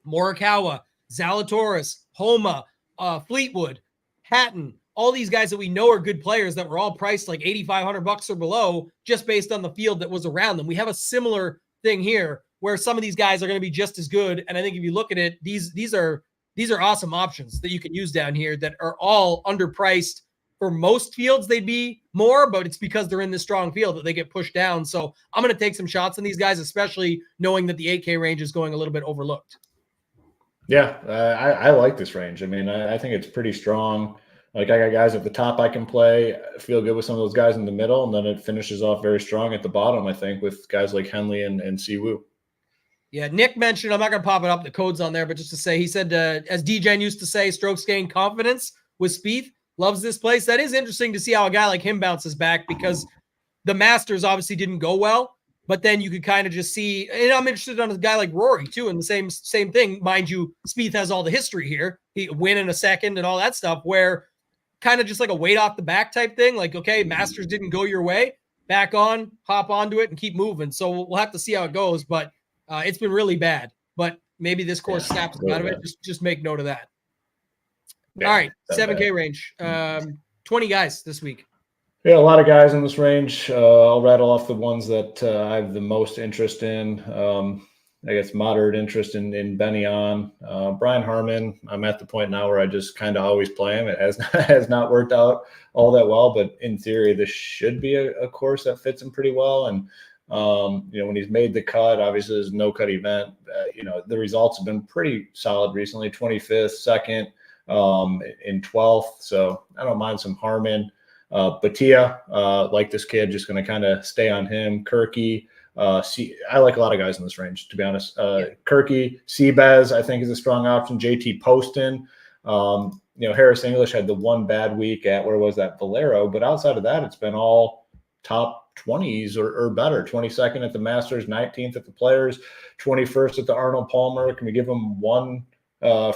Morikawa, Zalatoris, Homa, Fleetwood, Hatton, all these guys that we know are good players that were all priced like $8,500 or below just based on the field that was around them. We have a similar thing here where some of these guys are going to be just as good. And I think if you look at it, these are awesome options that you can use down here that are all underpriced. For most fields, they'd be more, but it's because they're in this strong field that they get pushed down. So I'm going to take some shots on these guys, especially knowing that the 8K range is going a little bit overlooked. Yeah, I like this range. I mean, I think it's pretty strong. Like I got guys at the top I can play, feel good with some of those guys in the middle, and then it finishes off very strong at the bottom, I think, with guys like Henley and Siwoo. Yeah, Nick mentioned, I'm not going to pop it up, the code's on there, but just to say, he said, as DJ used to say, strokes gain confidence with Spieth, loves this place. That is interesting to see how a guy like him bounces back because the Masters obviously didn't go well, but then you could kind of just see, and I'm interested on a guy like Rory too, and the same thing. Mind you, Spieth has all the history here. He win in a second and all that stuff where kind of just like a weight off the back type thing. Like, okay, Masters didn't go your way, back on, hop onto it and keep moving. So we'll have to see how it goes, but it's been really bad, but maybe this course snaps out of it. Just make note of that. Yeah, all right, 7K range. 20 guys this week. Yeah, a lot of guys in this range. I'll rattle off the ones that I have the most interest in. I guess moderate interest in Benny On. Brian Harman, I'm at the point now where I just kind of always play him. It has not worked out all that well, but in theory, this should be a course that fits him pretty well. And when he's made the cut, obviously there's no cut event. The results have been pretty solid recently, 25th, second, in 12th. So I don't mind some Harman. Batia, like this kid, just going to kind of stay on him. Kirky, I like a lot of guys in this range, to be honest. Kirky, Seabez, I think is a strong option. JT Poston. Harris English had the one bad week at, where was that, Valero, but outside of that, it's been all top 20s or better. 22nd at the Masters, 19th at the Players, 21st at the Arnold Palmer. Can we give him one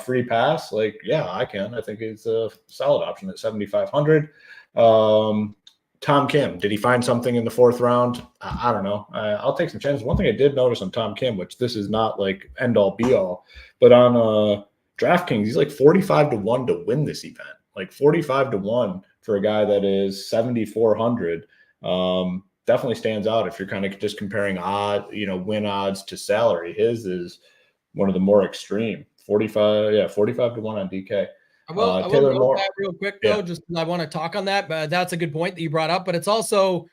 free pass? Like, yeah, I can. I think it's a solid option at 7,500. Tom Kim, did he find something in the fourth round? I don't know. I'll take some chances. One thing I did notice on Tom Kim, which this is not like end all be all, but on DraftKings, he's like 45-1 to win this event. Like 45-1 for a guy that is 7,400. Definitely stands out if you're kind of just comparing win odds to salary. His is one of the more extreme. 45-1 on DK. I will note that real quick, though, just I want to talk on that. But that's a good point that you brought up. But it's also,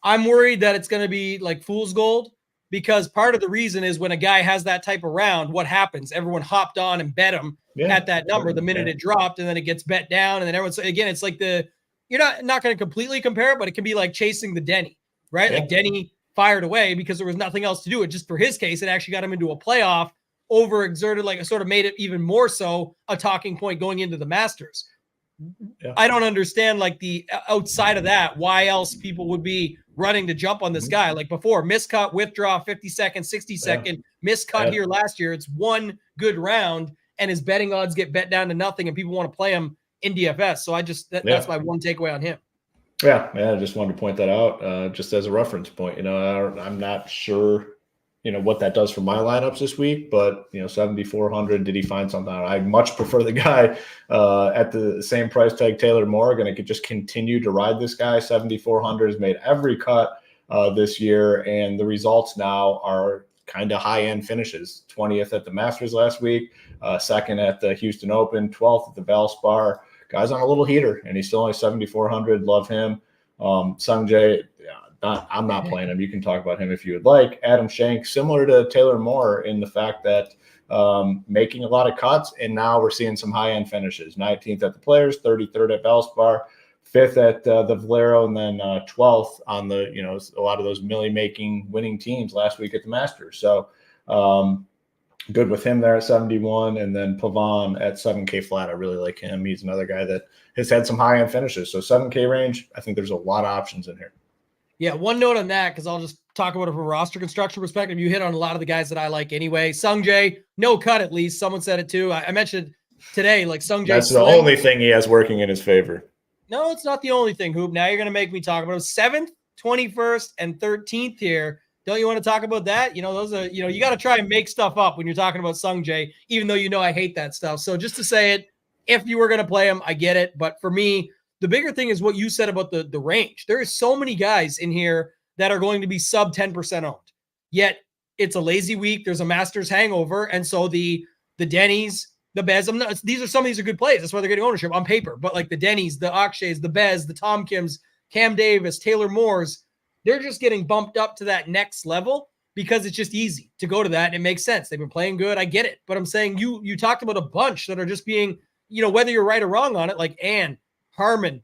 I'm worried that it's going to be like fool's gold, because part of the reason is when a guy has that type of round, what happens? Everyone hopped on and bet him at that number the minute it dropped, and then it gets bet down. And then everyone's, again, it's like you're not going to completely compare it, but it can be like chasing the Denny, right? Like Denny fired away because there was nothing else to do. It just, for his case, it actually got him into a playoff, overexerted, like it sort of made it even more so a talking point going into the Masters. I don't understand, like, the outside of that, why else people would be running to jump on this guy. Like before, miscut, withdraw, 50 second, 60 second, miscut here last year. It's one good round and his betting odds get bet down to nothing and people want to play him in DFS. So I just, that's my one takeaway on him. Yeah. I just wanted to point that out just as a reference point. I'm not sure what that does for my lineups this week, but 7,400, did he find something out? I much prefer the guy at the same price tag, Taylor Moore. Going to just continue to ride this guy. 7,400 has made every cut this year, and the results now are kind of high-end finishes. 20th at the Masters last week, second at the Houston Open, 12th at the Valspar. Guy's on a little heater, and he's still only 7,400. Love him. Sungjae, I'm not playing him. You can talk about him if you would like. Adam Shank, similar to Taylor Moore in the fact that making a lot of cuts. And now we're seeing some high-end finishes. 19th at the Players, 33rd at Valspar, 5th at the Valero, and then 12th on the, a lot of those milli-making winning teams last week at the Masters. So good with him there at 71, and then Pavon at 7K flat. I really like him. He's another guy that has had some high-end finishes. So 7K range, I think there's a lot of options in here. Yeah, one note on that, because I'll just talk about it from a roster construction perspective. You hit on a lot of the guys that I like anyway. Sung Jae, no cut at least. Someone said it too. I mentioned today, like Sung Jae. That's the only thing he has working in his favor. No, it's not the only thing, Hoop. Now you're going to make me talk about it. 7th, 21st, and 13th here. Don't you want to talk about that? Those are, you got to try and make stuff up when you're talking about Sung Jae, even though I hate that stuff. So just to say it, if you were going to play him, I get it. But for me, the bigger thing is what you said about the range. There is so many guys in here that are going to be sub 10% owned. Yet it's a lazy week. There's a Masters hangover. And so the Denny's, the Bez, some of these are good plays. That's why they're getting ownership on paper. But like the Denny's, the Akshays, the Bez, the Tom Kims, Cam Davis, Taylor Moores, they're just getting bumped up to that next level because it's just easy to go to that. And it makes sense. They've been playing good. I get it. But I'm saying you talked about a bunch that are just being, whether you're right or wrong on it, like Ann, Harmon,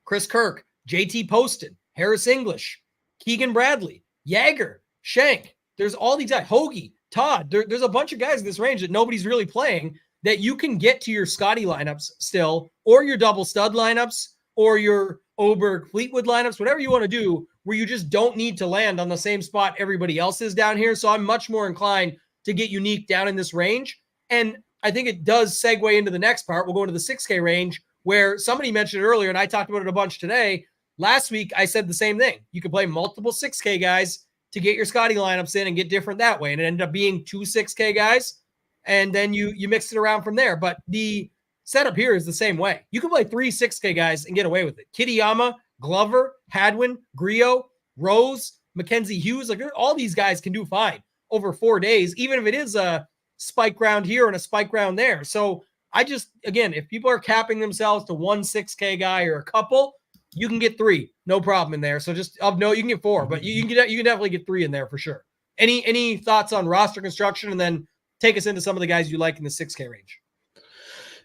Chris Kirk, JT Poston, Harris English, Keegan Bradley, Yager, Shank. There's all these guys, Hoagie, Todd. There's a bunch of guys in this range that nobody's really playing that you can get to your Scotty lineups still, or your double stud lineups, or your Oberg Fleetwood lineups, whatever you want to do, where you just don't need to land on the same spot everybody else is down here. So I'm much more inclined to get unique down in this range. And I think it does segue into the next part. We'll go into the 6K range, where somebody mentioned it earlier, and I talked about it a bunch today. Last week, I said the same thing. You can play multiple 6K guys to get your Scotty lineups in and get different that way. And it ended up being 2 6K guys, and then you mix it around from there. But the setup here is the same way. You can play 3 6K guys and get away with it. Kitayama, Glover, Hadwin, Griot, Rose, Mackenzie Hughes, like all these guys can do fine over 4 days, even if it is a spike round here and a spike round there. So I just, again, if people are capping themselves to 1 6K guy or a couple, you can get 3, no problem in there. So just of note, you can get 4, but you can definitely get 3 in there for sure. Any thoughts on roster construction, and then take us into some of the guys you like in the 6K range?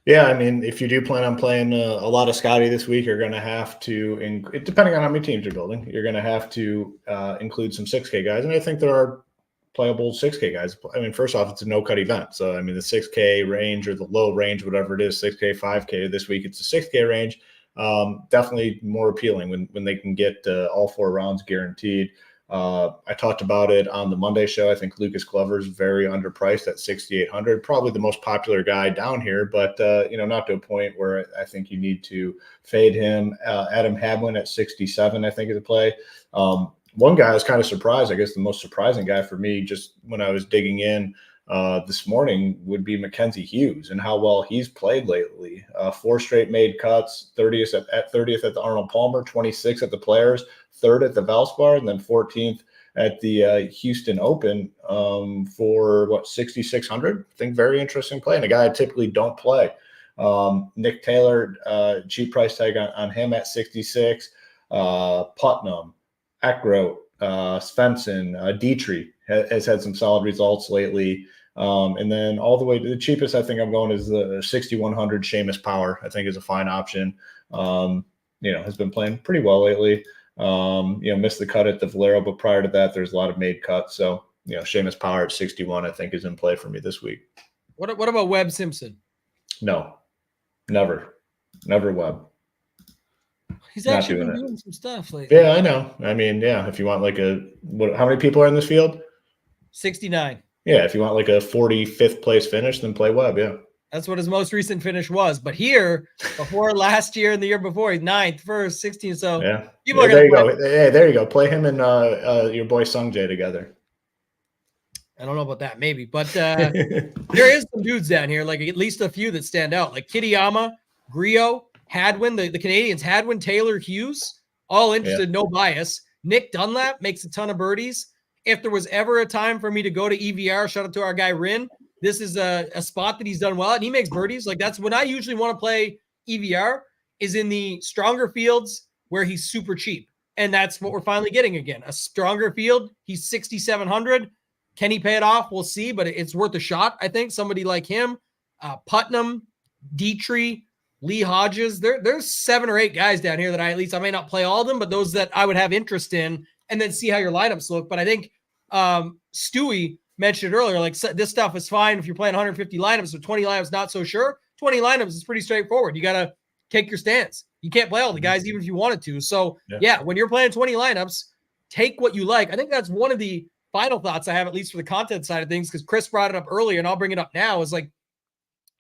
Yeah, I mean, if you do plan on playing a lot of Scotty this week, you're going to have to, depending on how many teams you're building, you're going to have to include some 6K guys. And I think there are playable 6K guys. I mean, first off, it's a no-cut event. So, I mean, the 6K range or the low range, whatever it is, 6K, 5K, this week it's the 6K range. Definitely more appealing when they can get all 4 rounds guaranteed. I talked about it on the Monday show. I think Lucas Glover is very underpriced at 6,800, probably the most popular guy down here, but not to a point where I think you need to fade him. Adam Hadwin at 67, I think, is a play. One guy I was kind of surprised. I guess the most surprising guy for me, just when I was digging in this morning, would be Mackenzie Hughes and how well he's played lately. 4 straight made cuts, 30th at the Arnold Palmer, 26th at the Players, 3rd at the Valspar, and then 14th at the Houston Open for 6,600. I think very interesting play, and a guy I typically don't play. Nick Taylor, cheap price tag on him at 66. Putnam, Eckroat, Svensson, Dietrich has had some solid results lately. And then all the way to the cheapest, I think I'm going is the 6,100 Seamus Power. I think is a fine option. Has been playing pretty well lately. Missed the cut at the Valero, but prior to that, there's a lot of made cuts. So, Seamus Power at 61, I think, is in play for me this week. What about Webb Simpson? No, never Webb. He's actually been doing some stuff lately. Yeah, I know. I mean, yeah, if you want how many people are in this field? 69. Yeah, if you want like a 45th place finish, then play Webb, yeah. That's what his most recent finish was. But here, before last year and the year before, he's 9th, 1st, 16th. So yeah, people are there you go. Hey, there you go. Play him and your boy Sung Jae together. I don't know about that, maybe. But there is some dudes down here, like at least a few that stand out, like Kitayama, Griot, Hadwin, the Canadians, Hadwin, Taylor, Hughes, all interested, no bias. Nick Dunlap makes a ton of birdies. If there was ever a time for me to go to EVR, shout out to our guy Rin, this is a spot that he's done well, and he makes birdies. Like that's when I usually want to play EVR, is in the stronger fields where he's super cheap. And that's what we're finally getting again. A stronger field, he's 6,700. Can he pay it off? We'll see, but it's worth a shot. I think somebody like him, Putnam, Dietrich, Lee Hodges, there's 7 or 8 guys down here that I may not play all of them, but those that I would have interest in, and then see how your lineups look. But I think Stewie mentioned it earlier, like this stuff is fine if you're playing 150 lineups, but 20 lineups, not so sure. 20 lineups is pretty straightforward. You got to take your stance. You can't play all the guys, even if you wanted to. So yeah, when you're playing 20 lineups, take what you like. I think that's one of the final thoughts I have, at least for the content side of things, because Chris brought it up earlier, and I'll bring it up now, is like,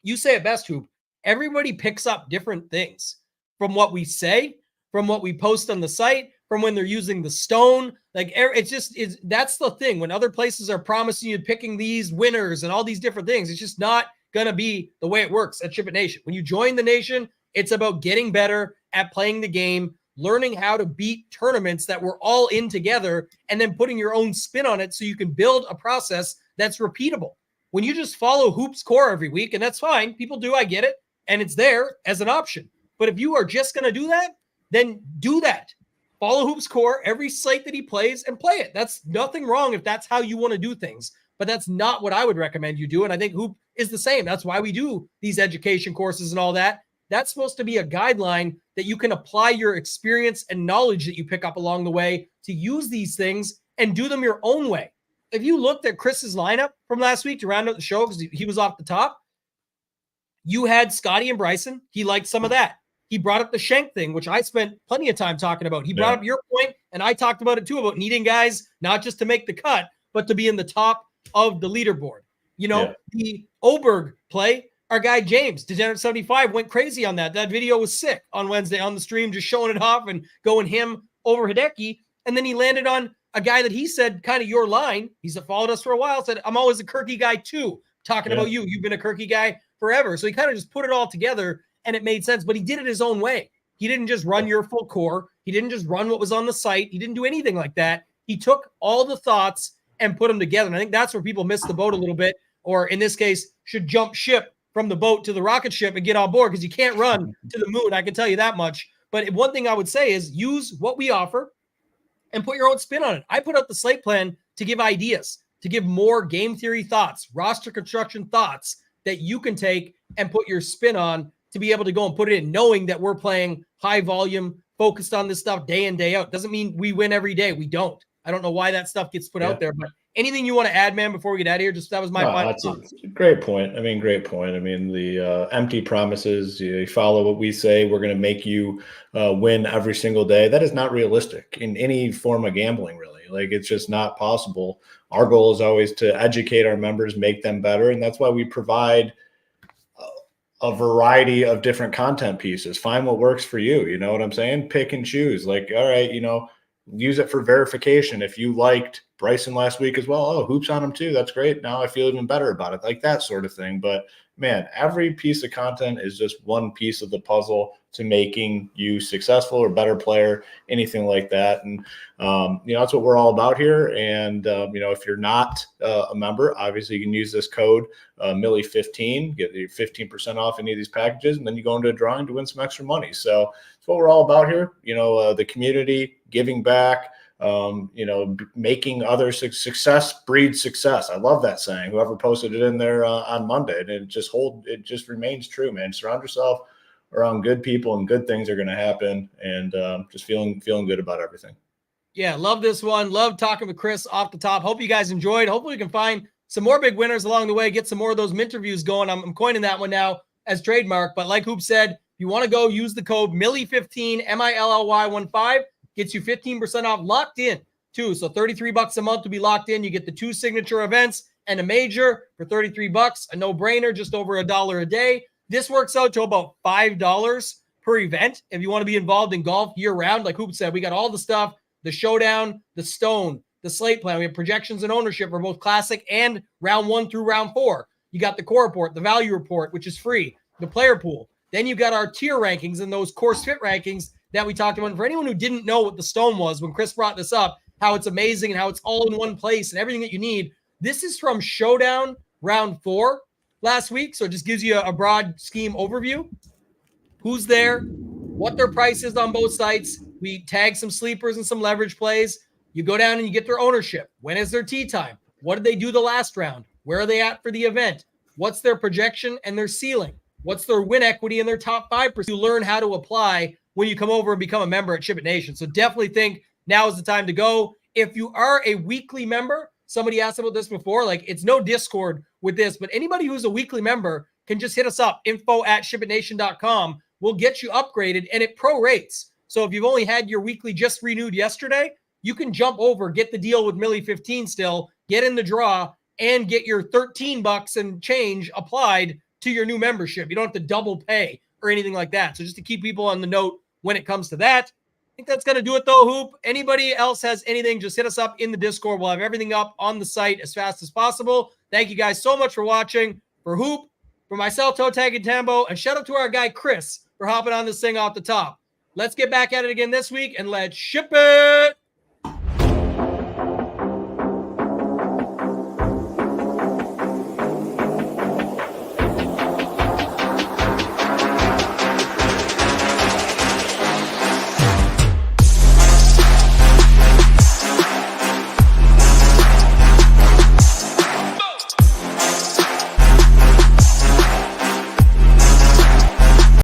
you say it best, Hoop. Everybody picks up different things from what we say, from what we post on the site, from when they're using the stone. Like, that's the thing. When other places are promising you picking these winners and all these different things, it's just not going to be the way it works at Shipet Nation. When you join the nation, it's about getting better at playing the game, learning how to beat tournaments that we're all in together, and then putting your own spin on it so you can build a process that's repeatable. When you just follow Hoop's core every week, and that's fine, people do, I get it, and it's there as an option. But if you are just going to do that, then do that. Follow Hoop's core, every slate that he plays, and play it. That's nothing wrong if that's how you want to do things. But that's not what I would recommend you do. And I think Hoop is the same. That's why we do these education courses and all that. That's supposed to be a guideline that you can apply your experience and knowledge that you pick up along the way to use these things and do them your own way. If you looked at Chris's lineup from last week to round out the show, because he was off the top, you had Scotty and Bryson. He liked some of that. He brought up the Schenk thing, which I spent plenty of time talking about. He brought up your point, and I talked about it too, about needing guys not just to make the cut, but to be in the top of the leaderboard. The Oberg play, our guy James, Degenerate75, went crazy on that. That video was sick on Wednesday on the stream, just showing it off and going him over Hideki. And then he landed on a guy that he said, kind of your line. He's followed us for a while, said, I'm always a Kirky guy too. Talking about you. You've been a Kirky guy forever. So he kind of just put it all together and it made sense, but he did it his own way. He didn't just run your full core. He didn't just run what was on the site. He didn't do anything like that. He took all the thoughts and put them together. And I think that's where people miss the boat a little bit, or in this case, should jump ship from the boat to the rocket ship and get on board, because you can't run to the moon. I can tell you that much. But one thing I would say is use what we offer and put your own spin on it. I put out the slate plan to give ideas, to give more game theory thoughts, roster construction thoughts that you can take and put your spin on to be able to go and put it in, knowing that we're playing high volume, focused on this stuff day in, day out. Doesn't mean we win every day. We don't. I don't know why that stuff gets put out there, but anything you want to add, man, before we get out of here? That was my final thoughts. Great point. Great point. The empty promises, you follow what we say, we're going to make you win every single day. That is not realistic in any form of gambling, really. Like, it's just not possible. Our goal is always to educate our members, make them better. And that's why we provide a variety of different content pieces. Find what works for you. You know what I'm saying? Pick and choose. Like, all right, use it for verification. If you liked Bryson last week as well, oh, Hoop's on him too. That's great. Now I feel even better about it. Like that sort of thing. But man, every piece of content is just one piece of the puzzle to making you successful or better player, anything like that. And, that's what we're all about here. And, if you're not a member, obviously you can use this code Millie15, get your 15% off any of these packages. And then you go into a drawing to win some extra money. So that's what we're all about here. The community, giving back, making others success breeds success. I love that saying. Whoever posted it in there on Monday, and it just remains true, man. Surround yourself around good people, and good things are going to happen. And just feeling good about everything. Yeah, love this one. Love talking with Chris off the top. Hope you guys enjoyed. Hopefully we can find some more big winners along the way, get some more of those interviews going. I'm coining that one now as trademark. But like Hoop said, if you want to go, use the code Millie15, MILLY15. Gets you 15% off, locked in too. So $33 a month to be locked in. You get the 2 signature events and a major for $33, a no-brainer, just over $1 a day. This works out to about $5 per event if you want to be involved in golf year-round. Like Hoop said, we got all the stuff, the showdown, the stone, the slate plan. We have projections and ownership for both classic and round 1 through round 4. You got the core report, the value report, which is free, the player pool. Then you got our tier rankings and those course fit rankings that we talked about. And for anyone who didn't know what the stone was, when Chris brought this up, how it's amazing and how it's all in one place and everything that you need. This is from Showdown round 4 last week. So it just gives you a broad scheme overview. Who's there, what their price is on both sites. We tag some sleepers and some leverage plays. You go down and you get their ownership. When is their tee time? What did they do the last round? Where are they at for the event? What's their projection and their ceiling? What's their win equity and their top 5%? You learn how to apply when you come over and become a member at Shipet Nation. So definitely think now is the time to go. If you are a weekly member, somebody asked about this before, like it's no Discord with this, but anybody who's a weekly member can just hit us up, info@shipitnation.com. We'll get you upgraded and it prorates. So if you've only had your weekly just renewed yesterday, you can jump over, get the deal with Millie 15 still, get in the draw, and get your $13 and change applied to your new membership. You don't have to double pay or anything like that. So just to keep people on the note when it comes to that. I think that's going to do it though, Hoop. Anybody else has anything, just hit us up in the Discord. We'll have everything up on the site as fast as possible. Thank you guys so much for watching. For Hoop, for myself, ToeTagginTambo, and shout out to our guy Chris for hopping on this thing off the top. Let's get back at it again this week and let's ship it.